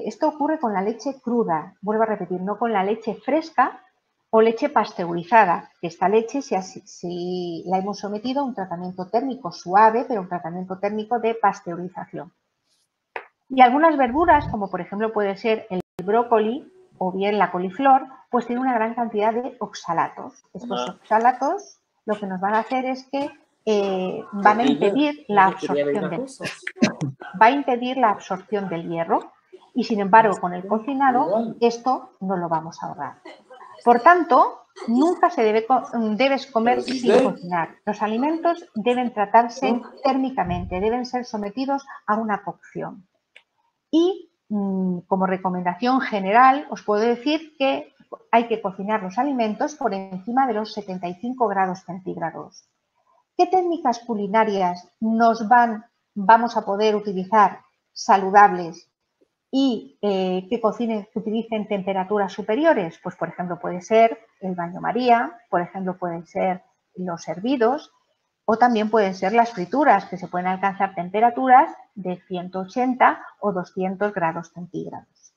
[SPEAKER 3] Esto ocurre con la leche cruda, vuelvo a repetir, no con la leche fresca o leche pasteurizada, que esta leche si la hemos sometido a un tratamiento térmico suave, pero un tratamiento térmico de pasteurización. Y algunas verduras, como por ejemplo puede ser el brócoli o bien la coliflor, pues tiene una gran cantidad de oxalatos. Estos oxalatos lo que nos van a hacer es que van a impedir la absorción del hierro y sin embargo con el cocinado esto no lo vamos a ahorrar. Por tanto, nunca debes comer sin cocinar. Los alimentos deben tratarse térmicamente, deben ser sometidos a una cocción. Y como recomendación general os puedo decir que hay que cocinar los alimentos por encima de los 75 grados centígrados. ¿Qué técnicas culinarias vamos a poder utilizar saludables y que utilicen temperaturas superiores? Pues por ejemplo puede ser el baño María, por ejemplo pueden ser los hervidos O también pueden ser las frituras, que se pueden alcanzar temperaturas de 180 o 200 grados centígrados.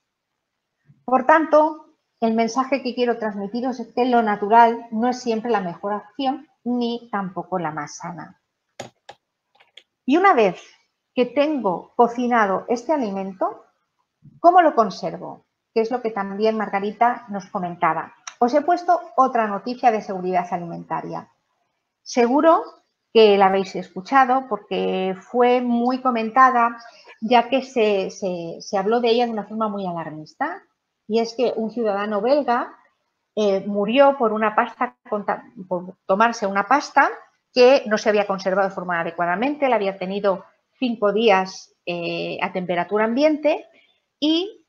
[SPEAKER 3] Por tanto, el mensaje que quiero transmitiros es que lo natural no es siempre la mejor opción ni tampoco la más sana. Y una vez que tengo cocinado este alimento, ¿cómo lo conservo? Que es lo que también Margarita nos comentaba. Os he puesto otra noticia de seguridad alimentaria. Seguro que la habéis escuchado porque fue muy comentada, ya que se habló de ella de una forma muy alarmista. Y es que un ciudadano belga murió por por tomarse una pasta que no se había conservado de forma adecuadamente, la había tenido 5 días a temperatura ambiente y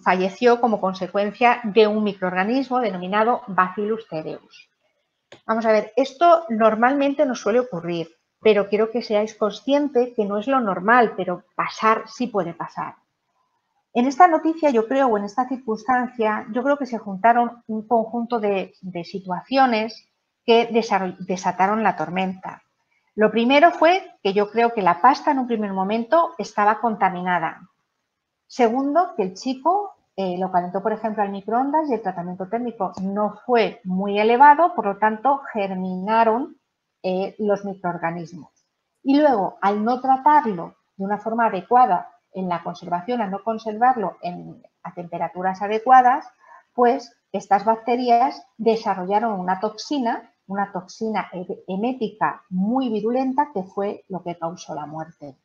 [SPEAKER 3] falleció como consecuencia de un microorganismo denominado Bacillus cereus. Vamos a ver, esto normalmente no suele ocurrir, pero quiero que seáis conscientes que no es lo normal, pero pasar sí puede pasar. En esta noticia, yo creo, o en esta circunstancia, yo creo que se juntaron un conjunto de situaciones que desataron la tormenta. Lo primero fue que yo creo que la pasta en un primer momento estaba contaminada. Segundo, que el chico lo calentó, por ejemplo, al microondas y el tratamiento térmico no fue muy elevado, por lo tanto, germinaron los microorganismos. Y luego, al no tratarlo de una forma adecuada en la conservación, al no conservarlo a temperaturas adecuadas, pues estas bacterias desarrollaron una toxina emética muy virulenta que fue lo que causó la muerte.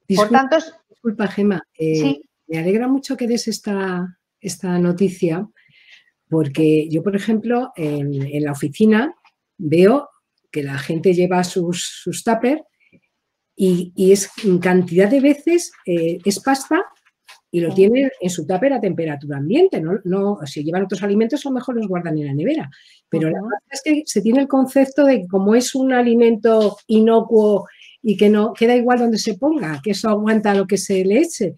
[SPEAKER 1] Disculpa, Gemma,
[SPEAKER 3] sí.
[SPEAKER 1] Me alegra mucho que des esta noticia porque yo, por ejemplo, en la oficina veo que la gente lleva sus tuppers y es cantidad de veces es pasta y lo tienen en su tupper a temperatura ambiente. No, si llevan otros alimentos, a lo mejor los guardan en la nevera. Pero la verdad es que se tiene el concepto de que como es un alimento inocuo y que no queda igual donde se ponga, que eso aguanta lo que se le eche.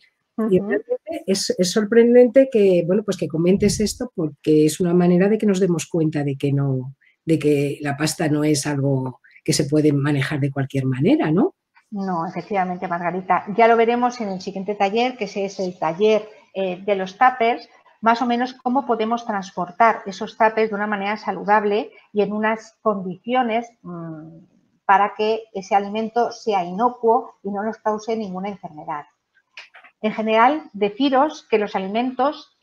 [SPEAKER 1] Y realmente es sorprendente que, bueno, pues que comentes esto porque es una manera de que nos demos cuenta de que la pasta no es algo que se puede manejar de cualquier manera, ¿no?
[SPEAKER 3] No, efectivamente, Margarita. Ya lo veremos en el siguiente taller, que es el taller de los tuppers, más o menos cómo podemos transportar esos tuppers de una manera saludable y en unas condiciones para que ese alimento sea inocuo y no nos cause ninguna enfermedad. En general, deciros que los alimentos,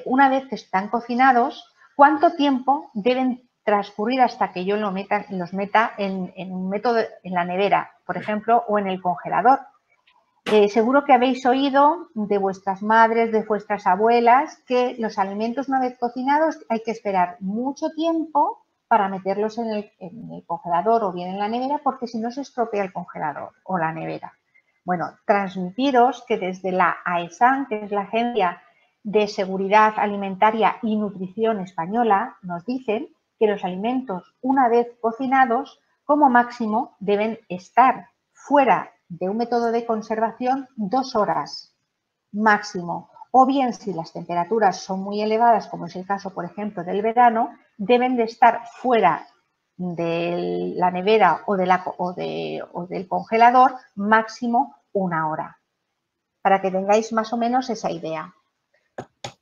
[SPEAKER 3] una vez que están cocinados, ¿cuánto tiempo deben transcurrir hasta que yo los meta en un método en la nevera, por ejemplo, o en el congelador? Seguro que habéis oído de vuestras madres, de vuestras abuelas, que los alimentos una vez cocinados hay que esperar mucho tiempo para meterlos en el congelador o bien en la nevera, porque si no se estropea el congelador o la nevera. Bueno, transmitiros que desde la AESAN, que es la Agencia de Seguridad Alimentaria y Nutrición Española, nos dicen que los alimentos, una vez cocinados, como máximo deben estar fuera de un método de conservación 2 horas máximo. O bien, si las temperaturas son muy elevadas, como es el caso, por ejemplo, del verano, deben de estar fuera de la nevera o del congelador máximo 1 hora, para que tengáis más o menos esa idea.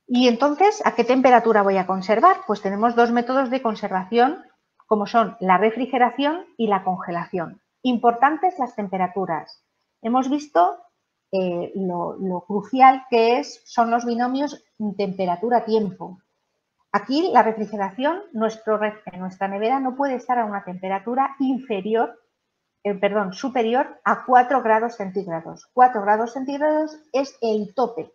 [SPEAKER 3] Y entonces, ¿a qué temperatura voy a conservar? Pues tenemos 2 métodos de conservación, como son la refrigeración y la congelación. Importantes las temperaturas. Hemos visto lo crucial que son los binomios temperatura-tiempo. Aquí la refrigeración, en nuestra nevera no puede estar a una temperatura superior a 4 grados centígrados. 4 grados centígrados es el tope.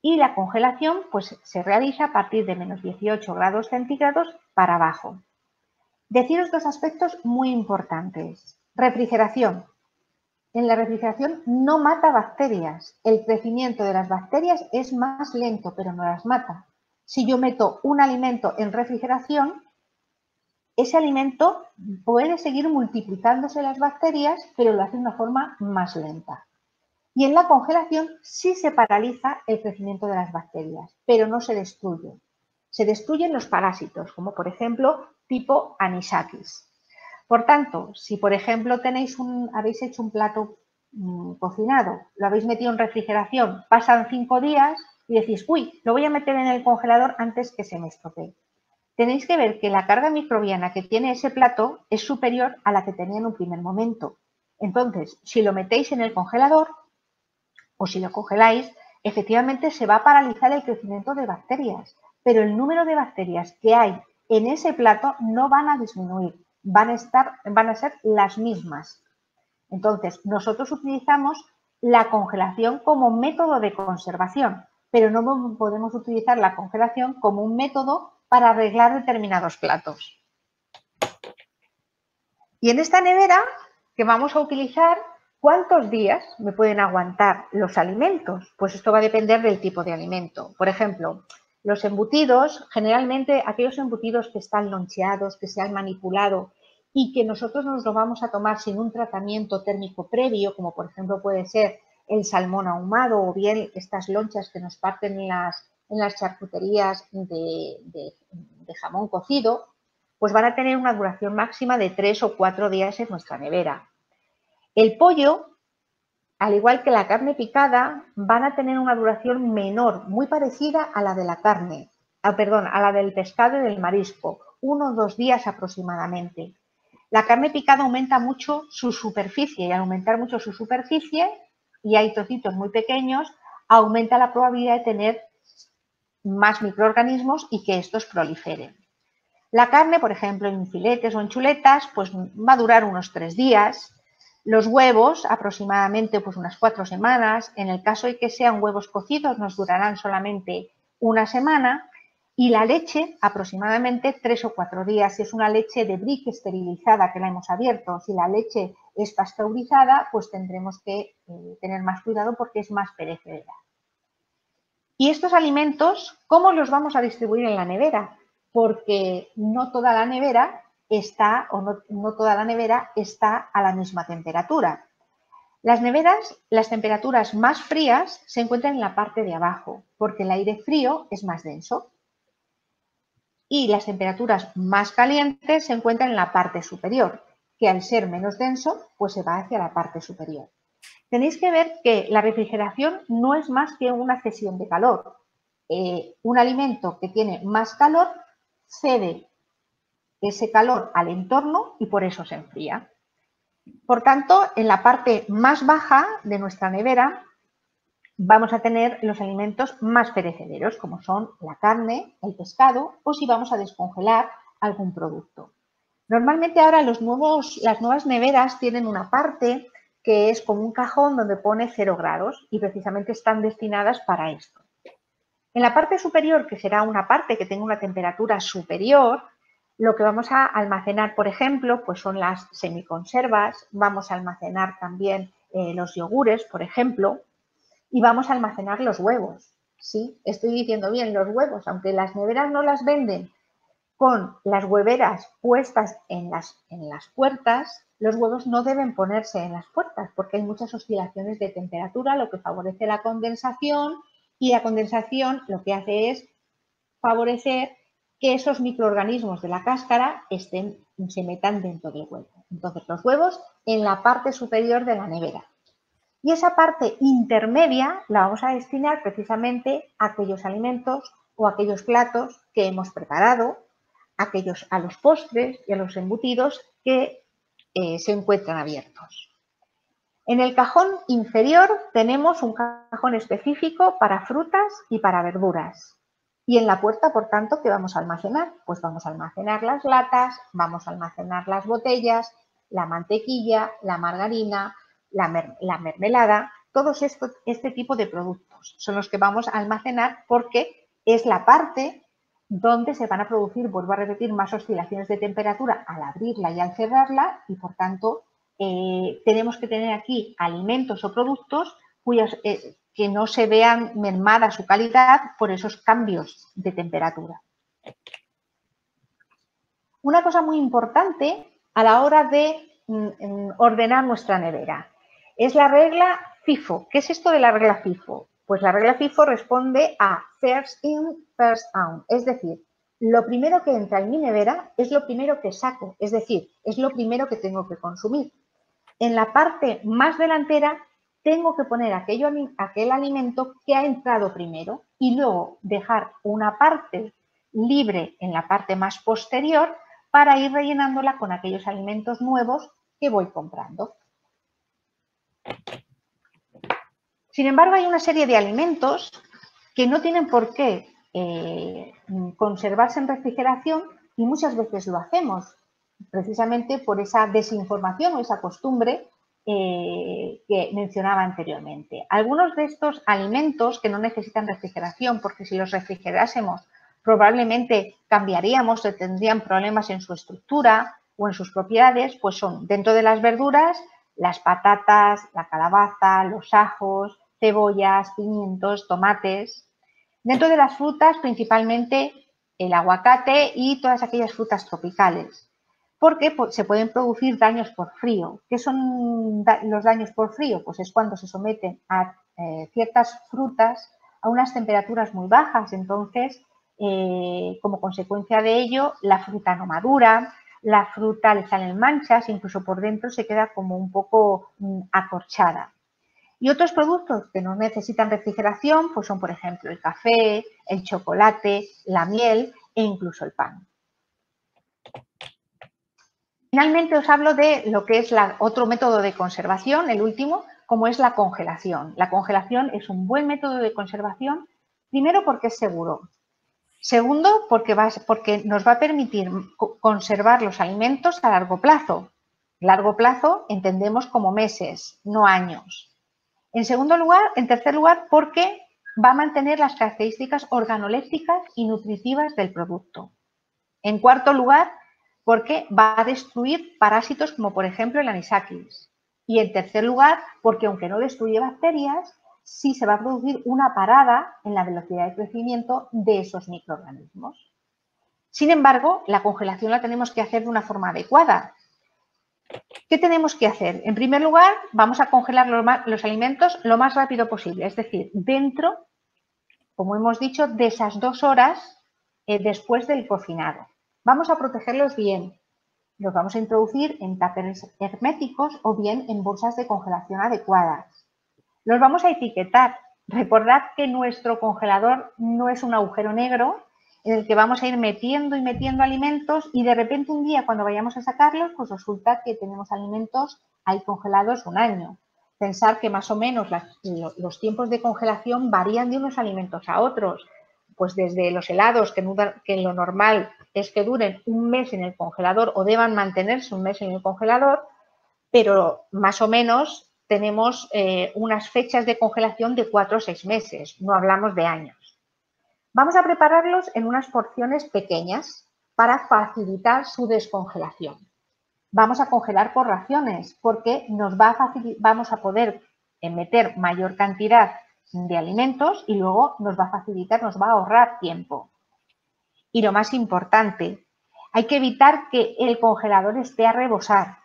[SPEAKER 3] Y la congelación pues, se realiza a partir de menos 18 grados centígrados para abajo. Deciros 2 aspectos muy importantes. Refrigeración. En la refrigeración no mata bacterias. El crecimiento de las bacterias es más lento, pero no las mata. Si yo meto un alimento en refrigeración, ese alimento puede seguir multiplicándose las bacterias, pero lo hace de una forma más lenta. Y en la congelación sí se paraliza el crecimiento de las bacterias, pero no se destruye. Se destruyen los parásitos, como por ejemplo tipo anisakis. Por tanto, si por ejemplo habéis hecho un plato cocinado, lo habéis metido en refrigeración, pasan 5 días y decís, uy, lo voy a meter en el congelador antes que se me estropee. Tenéis que ver que la carga microbiana que tiene ese plato es superior a la que tenía en un primer momento. Entonces, si lo metéis en el congelador o si lo congeláis, efectivamente se va a paralizar el crecimiento de bacterias, pero el número de bacterias que hay en ese plato no van a disminuir, van a ser las mismas. Entonces, nosotros utilizamos la congelación como método de conservación, pero no podemos utilizar la congelación como un método para arreglar determinados platos. Y en esta nevera que vamos a utilizar, ¿cuántos días me pueden aguantar los alimentos? Pues esto va a depender del tipo de alimento. Por ejemplo, los embutidos, generalmente aquellos embutidos que están loncheados, que se han manipulado y que nosotros nos lo vamos a tomar sin un tratamiento térmico previo, como por ejemplo puede ser el salmón ahumado o bien estas lonchas que nos parten en las charcuterías de jamón cocido, pues van a tener una duración máxima de 3 o 4 días en nuestra nevera. El pollo, al igual que la carne picada, van a tener una duración menor, muy parecida a la de la carne, a la del pescado y del marisco, 1 o 2 días aproximadamente. La carne picada aumenta mucho su superficie y al aumentar mucho su superficie, y hay trocitos muy pequeños, aumenta la probabilidad de tener más microorganismos y que estos proliferen. La carne, por ejemplo, en filetes o en chuletas, pues va a durar unos 3 días. Los huevos, aproximadamente pues unas 4 semanas. En el caso de que sean huevos cocidos, nos durarán solamente 1 semana. Y la leche, aproximadamente 3 o 4 días. Si es una leche de brick esterilizada que la hemos abierto, si la leche es pasteurizada, pues tendremos que tener más cuidado porque es más perecedera. Y estos alimentos, ¿cómo los vamos a distribuir en la nevera? Porque no toda la nevera está a la misma temperatura. Las neveras, las temperaturas más frías se encuentran en la parte de abajo, porque el aire frío es más denso. Y las temperaturas más calientes se encuentran en la parte superior, que al ser menos denso, pues se va hacia la parte superior. Tenéis que ver que la refrigeración no es más que una cesión de calor. Un alimento que tiene más calor cede ese calor al entorno y por eso se enfría. Por tanto, en la parte más baja de nuestra nevera vamos a tener los alimentos más perecederos, como son la carne, el pescado o si vamos a descongelar algún producto. Normalmente ahora las nuevas neveras tienen una parte que es como un cajón donde pone 0 grados y precisamente están destinadas para esto. En la parte superior, que será una parte que tenga una temperatura superior, lo que vamos a almacenar, por ejemplo, pues son las semiconservas, vamos a almacenar también los yogures, por ejemplo, y vamos a almacenar los huevos. Sí, estoy diciendo bien, los huevos, aunque las neveras no las venden con las hueveras puestas en las puertas, los huevos no deben ponerse en las puertas porque hay muchas oscilaciones de temperatura, lo que favorece la condensación y la condensación lo que hace es favorecer que esos microorganismos de la cáscara se metan dentro del huevo. Entonces, los huevos en la parte superior de la nevera. Y esa parte intermedia la vamos a destinar precisamente a aquellos alimentos o aquellos platos que hemos preparado, a los postres y a los embutidos que se encuentran abiertos. En el cajón inferior tenemos un cajón específico para frutas y para verduras. Y en la puerta, por tanto, ¿qué vamos a almacenar? Pues vamos a almacenar las latas, vamos a almacenar las botellas, la mantequilla, la margarina, la mermelada, todos este tipo de productos son los que vamos a almacenar porque es la parte donde se van a producir, vuelvo a repetir, más oscilaciones de temperatura al abrirla y al cerrarla y, por tanto, tenemos que tener aquí alimentos o productos que no se vean mermada su calidad por esos cambios de temperatura. Una cosa muy importante a la hora de ordenar nuestra nevera es la regla FIFO. ¿Qué es esto de la regla FIFO? Pues la regla FIFO responde a first in, first out. Es decir, lo primero que entra en mi nevera es lo primero que saco, es decir, es lo primero que tengo que consumir. En la parte más delantera tengo que poner aquel alimento que ha entrado primero y luego dejar una parte libre en la parte más posterior para ir rellenándola con aquellos alimentos nuevos que voy comprando. Sin embargo, hay una serie de alimentos que no tienen por qué conservarse en refrigeración y muchas veces lo hacemos, precisamente por esa desinformación o esa costumbre que mencionaba anteriormente. Algunos de estos alimentos que no necesitan refrigeración, porque si los refrigerásemos probablemente cambiaríamos o tendrían problemas en su estructura o en sus propiedades, pues son dentro de las verduras, las patatas, la calabaza, los ajos, cebollas, pimientos, tomates. Dentro de las frutas, principalmente el aguacate y todas aquellas frutas tropicales, porque se pueden producir daños por frío. ¿Qué son los daños por frío? Pues es cuando se someten a ciertas frutas a unas temperaturas muy bajas. Entonces, como consecuencia de ello, la fruta no madura, la fruta le salen manchas, incluso por dentro se queda como un poco acorchada. Y otros productos que no necesitan refrigeración pues son, por ejemplo, el café, el chocolate, la miel e incluso el pan. Finalmente os hablo de lo que es otro método de conservación, el último, como es la congelación. La congelación es un buen método de conservación, primero porque es seguro. Segundo, porque nos va a permitir conservar los alimentos a largo plazo. Largo plazo entendemos como meses, no años. En tercer lugar, porque va a mantener las características organolépticas y nutritivas del producto. En cuarto lugar, porque va a destruir parásitos como por ejemplo el anisakis. Y en tercer lugar, porque aunque no destruye bacterias, sí se va a producir una parada en la velocidad de crecimiento de esos microorganismos. Sin embargo, la congelación la tenemos que hacer de una forma adecuada. ¿Qué tenemos que hacer? En primer lugar, vamos a congelar los alimentos lo más rápido posible, es decir, dentro, como hemos dicho, de esas 2 horas después del cocinado. Vamos a protegerlos bien. Los vamos a introducir en tuppers herméticos o bien en bolsas de congelación adecuadas. Los vamos a etiquetar. Recordad que nuestro congelador no es un agujero negro en el que vamos a ir metiendo y metiendo alimentos y de repente un día cuando vayamos a sacarlos, pues resulta que tenemos alimentos ahí congelados un año. Pensar que más o menos los tiempos de congelación varían de unos alimentos a otros. Pues desde los helados, que lo normal es que duren un mes en el congelador o deban mantenerse un mes en el congelador, pero más o menos tenemos unas fechas de congelación de 4 o 6 meses, no hablamos de años. Vamos a prepararlos en unas porciones pequeñas para facilitar su descongelación. Vamos a congelar por raciones porque vamos a poder meter mayor cantidad de alimentos y luego nos va a facilitar, nos va a ahorrar tiempo. Y lo más importante, hay que evitar que el congelador esté a rebosar.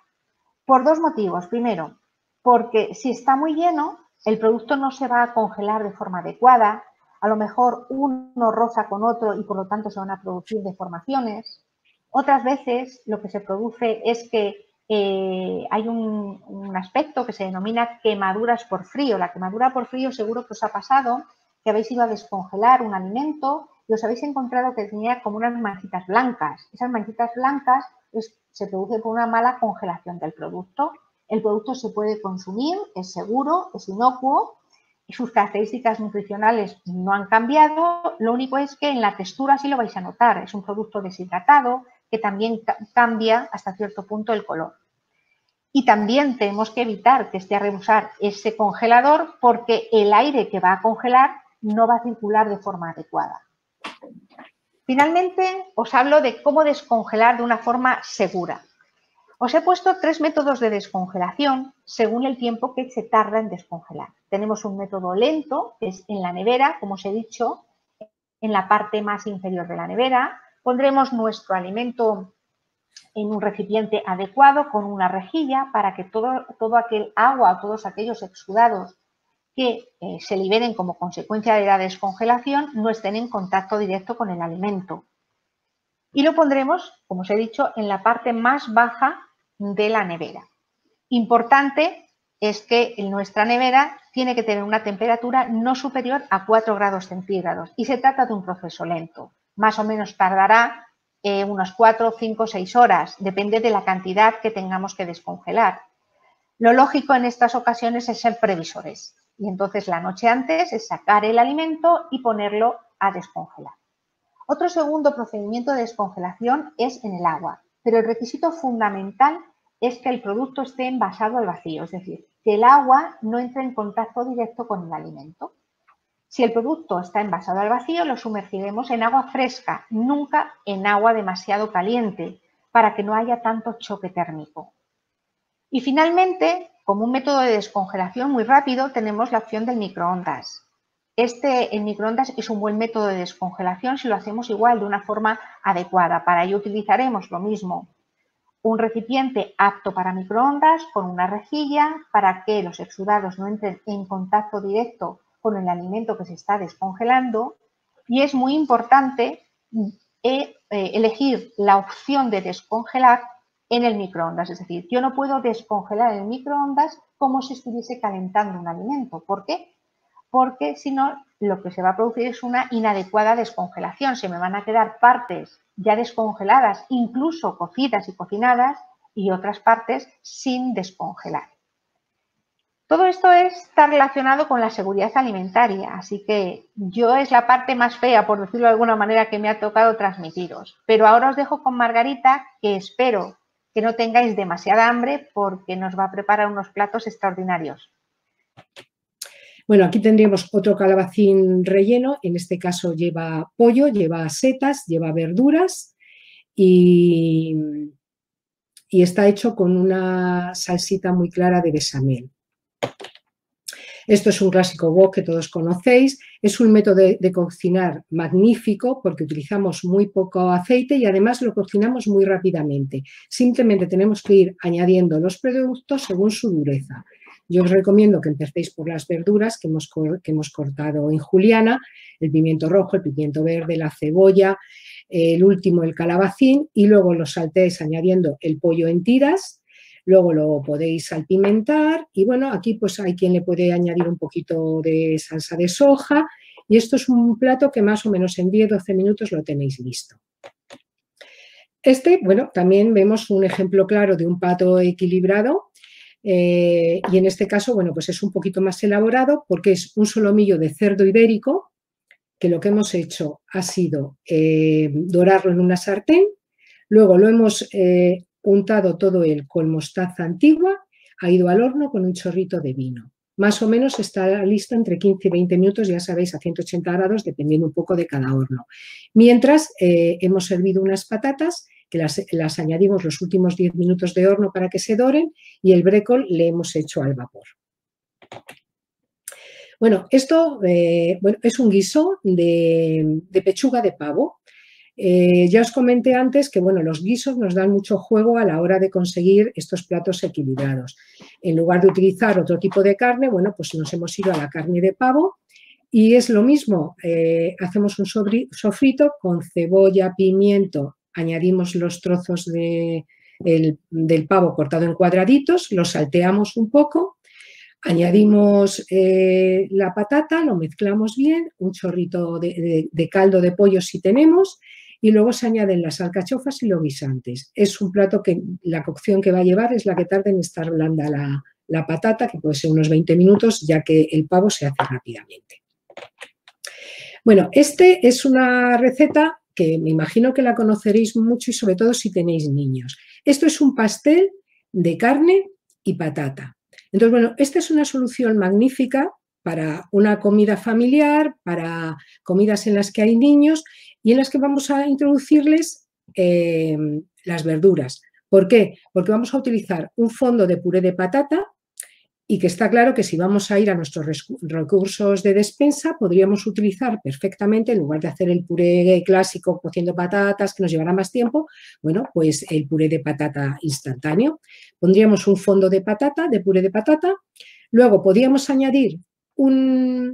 [SPEAKER 3] Por 2 motivos. Primero, porque si está muy lleno, el producto no se va a congelar de forma adecuada. A lo mejor uno roza con otro y por lo tanto se van a producir deformaciones. Otras veces lo que se produce es que hay un aspecto que se denomina quemaduras por frío. La quemadura por frío seguro que os ha pasado, que habéis ido a descongelar un alimento y os habéis encontrado que tenía como unas manchitas blancas. Esas manchitas blancas se produce por una mala congelación del producto. El producto se puede consumir, es seguro, es inocuo, y sus características nutricionales no han cambiado, lo único es que en la textura sí lo vais a notar, es un producto deshidratado que también cambia hasta cierto punto el color. Y también tenemos que evitar que esté a rebosar ese congelador porque el aire que va a congelar no va a circular de forma adecuada. Finalmente, os hablo de cómo descongelar de una forma segura. Os he puesto 3 métodos de descongelación según el tiempo que se tarda en descongelar. Tenemos un método lento, que es en la nevera, como os he dicho, en la parte más inferior de la nevera. Pondremos nuestro alimento en un recipiente adecuado con una rejilla para que todo aquel agua o todos aquellos exudados que se liberen como consecuencia de la descongelación no estén en contacto directo con el alimento. y lo pondremos, como os he dicho, en la parte más baja de la nevera. Importante es que nuestra nevera tiene que tener una temperatura no superior a 4 grados centígrados y se trata de un proceso lento. Más o menos tardará unas 4, 5, 6 horas, depende de la cantidad que tengamos que descongelar. Lo lógico en estas ocasiones es ser previsores y entonces la noche antes es sacar el alimento y ponerlo a descongelar. Otro segundo procedimiento de descongelación es en el agua, pero el requisito fundamental es que el producto esté envasado al vacío, es decir, que el agua no entre en contacto directo con el alimento. Si el producto está envasado al vacío, lo sumergiremos en agua fresca, nunca en agua demasiado caliente, para que no haya tanto choque térmico. Y finalmente, como un método de descongelación muy rápido, tenemos la opción del microondas. El microondas es un buen método de descongelación si lo hacemos igual de una forma adecuada. Para ello utilizaremos lo mismo, un recipiente apto para microondas con una rejilla para que los exudados no entren en contacto directo con el alimento que se está descongelando, y es muy importante elegir la opción de descongelar en el microondas. Es decir, yo no puedo descongelar en el microondas como si estuviese calentando un alimento. ¿Por qué? Porque si no, lo que se va a producir es una inadecuada descongelación. Se me van a quedar partes ya descongeladas, incluso cocidas y cocinadas, y otras partes sin descongelar. Todo esto está relacionado con la seguridad alimentaria, así que es la parte más fea, por decirlo de alguna manera, que me ha tocado transmitiros. Pero ahora os dejo con Margarita, que espero que no tengáis demasiada hambre porque nos va a preparar unos platos extraordinarios.
[SPEAKER 1] Bueno, aquí tendríamos otro calabacín relleno, en este caso lleva pollo, lleva setas, lleva verduras y está hecho con una salsita muy clara de bechamel. Esto es un clásico wok que todos conocéis, es un método de cocinar magnífico porque utilizamos muy poco aceite y además lo cocinamos muy rápidamente. Simplemente tenemos que ir añadiendo los productos según su dureza. Yo os recomiendo que empecéis por las verduras que hemos cortado en juliana, el pimiento rojo, el pimiento verde, la cebolla, el último el calabacín, y luego lo salteéis añadiendo el pollo en tiras. Luego lo podéis salpimentar y bueno, aquí pues hay quien le puede añadir un poquito de salsa de soja y esto es un plato que más o menos en 10-12 minutos lo tenéis listo. Bueno, también vemos un ejemplo claro de un plato equilibrado y en este caso, bueno, pues es un poquito más elaborado porque es un solomillo de cerdo ibérico que lo que hemos hecho ha sido dorarlo en una sartén, luego lo hemos untado todo él con mostaza antigua, ha ido al horno con un chorrito de vino. Más o menos está listo entre 15 y 20 minutos, ya sabéis, a 180 grados, dependiendo un poco de cada horno. Mientras hemos servido unas patatas que las añadimos los últimos 10 minutos de horno para que se doren y el brécol le hemos hecho al vapor. Bueno, esto es un guiso de pechuga de pavo. Ya os comenté antes que bueno, los guisos nos dan mucho juego a la hora de conseguir estos platos equilibrados. En lugar de utilizar otro tipo de carne, bueno, pues nos hemos ido a la carne de pavo y es lo mismo. Hacemos un sofrito con cebolla, pimiento, añadimos los trozos del pavo cortado en cuadraditos, lo salteamos un poco. Añadimos la patata, lo mezclamos bien, un chorrito de caldo de pollo si tenemos y luego se añaden las alcachofas y los guisantes. Es un plato que la cocción que va a llevar es la que tarda en estar blanda la patata, que puede ser unos 20 minutos, ya que el pavo se hace rápidamente. Bueno, es una receta que me imagino que la conoceréis mucho y sobre todo si tenéis niños. Esto es un pastel de carne y patata. Entonces, bueno, esta es una solución magnífica para una comida familiar, para comidas en las que hay niños y en las que vamos a introducirles las verduras. ¿Por qué? Porque vamos a utilizar un fondo de puré de patata y que está claro que si vamos a ir a nuestros recursos de despensa podríamos utilizar perfectamente, en lugar de hacer el puré clásico cociendo patatas que nos llevará más tiempo, bueno, pues el puré de patata instantáneo. Pondríamos un fondo de puré de patata, luego podríamos añadir una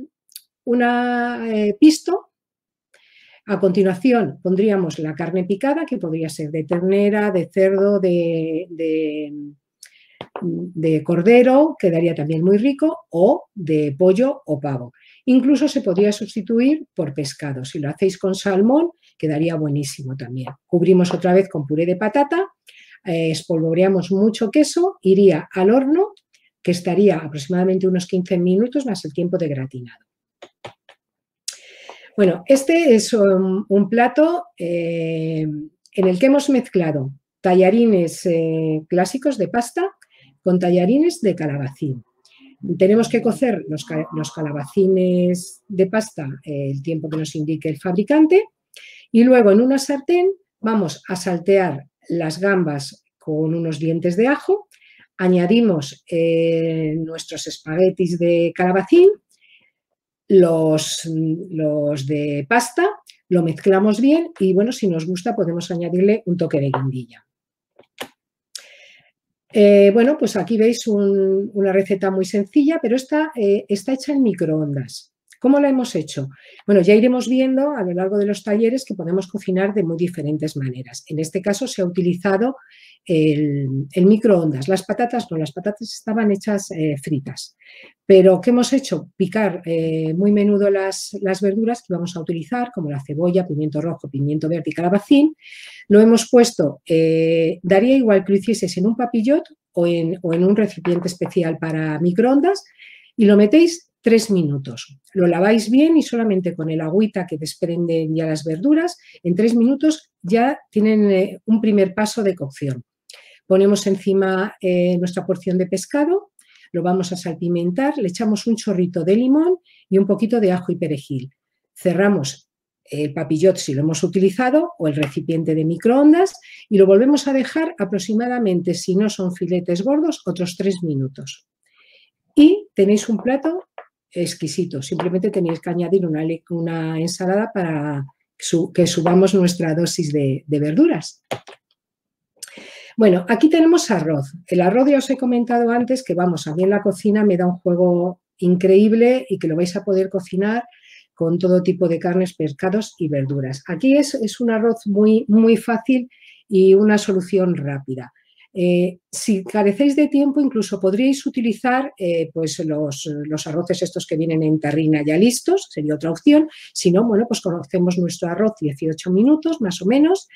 [SPEAKER 1] pisto, A continuación pondríamos la carne picada, que podría ser de ternera, de cerdo, de cordero, quedaría también muy rico, o de pollo o pavo. Incluso se podría sustituir por pescado. Si lo hacéis con salmón, quedaría buenísimo también. Cubrimos otra vez con puré de patata, espolvoreamos mucho queso, iría al horno, que estaría aproximadamente unos 15 minutos más el tiempo de gratinado. Bueno, este es un plato en el que hemos mezclado tallarines clásicos de pasta con tallarines de calabacín. Tenemos que cocer los calabacines de pasta el tiempo que nos indique el fabricante y luego en una sartén vamos a saltear las gambas con unos dientes de ajo, añadimos nuestros espaguetis de calabacín, los de pasta, lo mezclamos bien y bueno, si nos gusta podemos añadirle un toque de guindilla. Bueno, pues aquí veis una receta muy sencilla, pero está hecha en microondas. ¿Cómo la hemos hecho? Bueno, ya iremos viendo a lo largo de los talleres que podemos cocinar de muy diferentes maneras. En este caso se ha utilizado el microondas. Las patatas no, las patatas estaban hechas fritas. Pero ¿qué hemos hecho? Picar muy menudo las verduras que vamos a utilizar, como la cebolla, pimiento rojo, pimiento verde y calabacín. Lo hemos puesto, daría igual que lo hicieseis en un papillot o en un recipiente especial para microondas y lo metéis 3 minutos. Lo laváis bien y solamente con el agüita que desprenden ya las verduras, en 3 minutos ya tienen un primer paso de cocción. Ponemos encima nuestra porción de pescado, lo vamos a salpimentar, le echamos un chorrito de limón y un poquito de ajo y perejil. Cerramos el papillot si lo hemos utilizado o el recipiente de microondas y lo volvemos a dejar aproximadamente, si no son filetes gordos, otros 3 minutos. Y tenéis un plato exquisito. Simplemente tenéis que añadir una ensalada para que subamos nuestra dosis de verduras. Bueno, aquí tenemos arroz. El arroz ya os he comentado antes que, vamos, a mí en la cocina me da un juego increíble y que lo vais a poder cocinar con todo tipo de carnes, pescados y verduras. Aquí es un arroz muy, muy fácil y una solución rápida. Si carecéis de tiempo, incluso podríais utilizar pues los arroces estos que vienen en terrina ya listos, sería otra opción. Si no, bueno, pues conocemos nuestro arroz 18 minutos más o menos.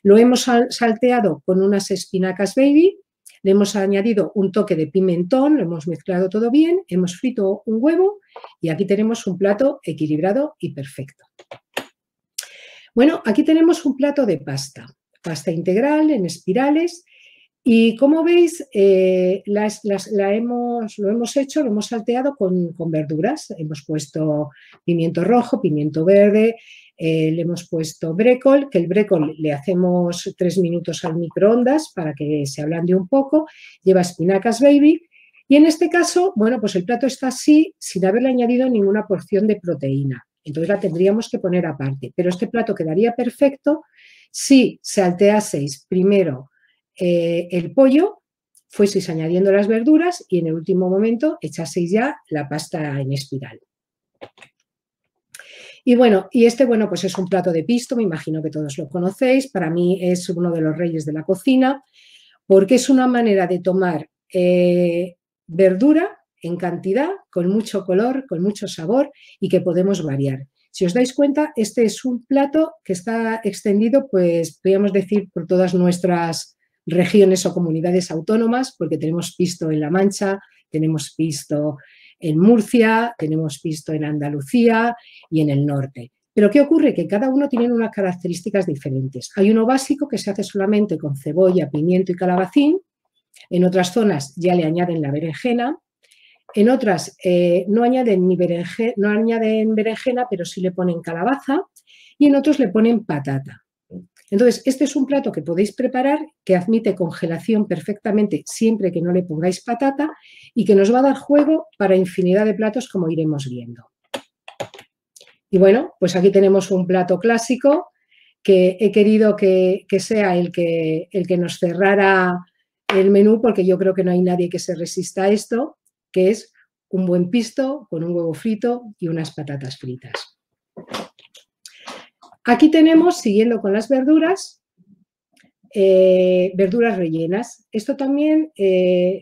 [SPEAKER 1] Lo hemos salteado con unas espinacas baby, le hemos añadido un toque de pimentón, lo hemos mezclado todo bien, hemos frito un huevo y aquí tenemos un plato equilibrado y perfecto. Bueno, aquí tenemos un plato de pasta integral en espirales. Y como veis, lo hemos salteado con verduras. Hemos puesto pimiento rojo, pimiento verde, le hemos puesto brécol, que el brécol le hacemos 3 minutos al microondas para que se ablande un poco. Lleva espinacas baby. Y en este caso, bueno, pues el plato está así sin haberle añadido ninguna porción de proteína. Entonces la tendríamos que poner aparte. Pero este plato quedaría perfecto si salteaseis primero el pollo, fueseis añadiendo las verduras y en el último momento echaseis ya la pasta en espiral. Y bueno, pues es un plato de pisto, me imagino que todos lo conocéis, para mí es uno de los reyes de la cocina, porque es una manera de tomar verdura en cantidad, con mucho color, con mucho sabor y que podemos variar. Si os dais cuenta, este es un plato que está extendido, pues podríamos decir, por todas nuestras regiones o comunidades autónomas, porque tenemos pisto en La Mancha, tenemos pisto en Murcia, tenemos pisto en Andalucía y en el norte. Pero ¿qué ocurre? Que cada uno tiene unas características diferentes. Hay uno básico que se hace solamente con cebolla, pimiento y calabacín. En otras zonas ya le añaden la berenjena. En otras no añaden berenjena, pero sí le ponen calabaza. Y en otros le ponen patata. Entonces, este es un plato que podéis preparar, que admite congelación perfectamente siempre que no le pongáis patata y que nos va a dar juego para infinidad de platos, como iremos viendo. Y bueno, pues aquí tenemos un plato clásico que he querido que sea el que nos cerrara el menú, porque yo creo que no hay nadie que se resista a esto, que es un buen pisto con un huevo frito y unas patatas fritas. Aquí tenemos, siguiendo con las verduras, verduras rellenas. Esto también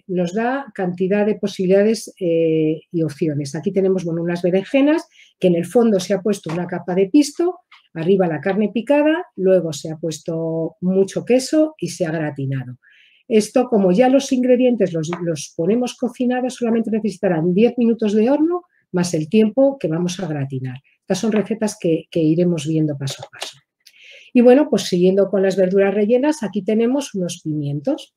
[SPEAKER 1] nos da cantidad de posibilidades y opciones. Aquí tenemos, bueno, unas berenjenas que en el fondo se ha puesto una capa de pisto, arriba la carne picada, luego se ha puesto mucho queso y se ha gratinado. Esto, como ya los ingredientes los ponemos cocinados, solamente necesitarán 10 minutos de horno más el tiempo que vamos a gratinar. Estas son recetas que iremos viendo paso a paso. Y bueno, pues siguiendo con las verduras rellenas, aquí tenemos unos pimientos.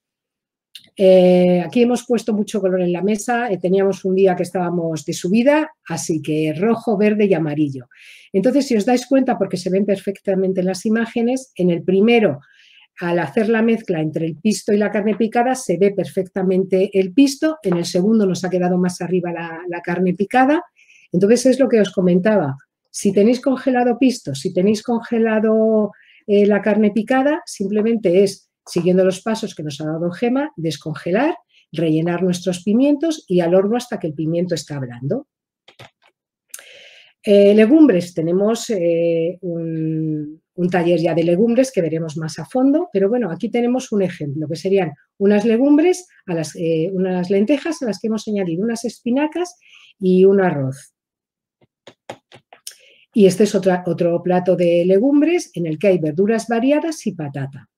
[SPEAKER 1] Aquí hemos puesto mucho color en la mesa, teníamos un día que estábamos de subida, así que rojo, verde y amarillo. Entonces, si os dais cuenta, porque se ven perfectamente en las imágenes, en el primero, al hacer la mezcla entre el pisto y la carne picada, se ve perfectamente el pisto, en el segundo nos ha quedado más arriba la carne picada. Entonces, es lo que os comentaba, si tenéis congelado pisto, si tenéis congelado la carne picada, simplemente es, siguiendo los pasos que nos ha dado Gema, descongelar, rellenar nuestros pimientos y al horno hasta que el pimiento está blando. Legumbres, tenemos un taller ya de legumbres que veremos más a fondo, pero bueno, aquí tenemos un ejemplo, que serían unas legumbres, unas lentejas a las que hemos añadido unas espinacas y un arroz. Y este es otro plato de legumbres en el que hay verduras variadas y patata.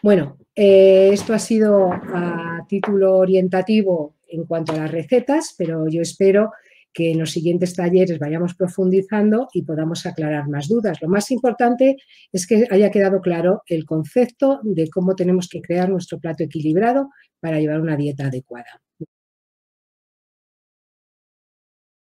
[SPEAKER 1] Bueno, esto ha sido a título orientativo en cuanto a las recetas, pero yo espero que en los siguientes talleres vayamos profundizando y podamos aclarar más dudas. Lo más importante es que haya quedado claro el concepto de cómo tenemos que crear nuestro plato equilibrado para llevar una dieta adecuada.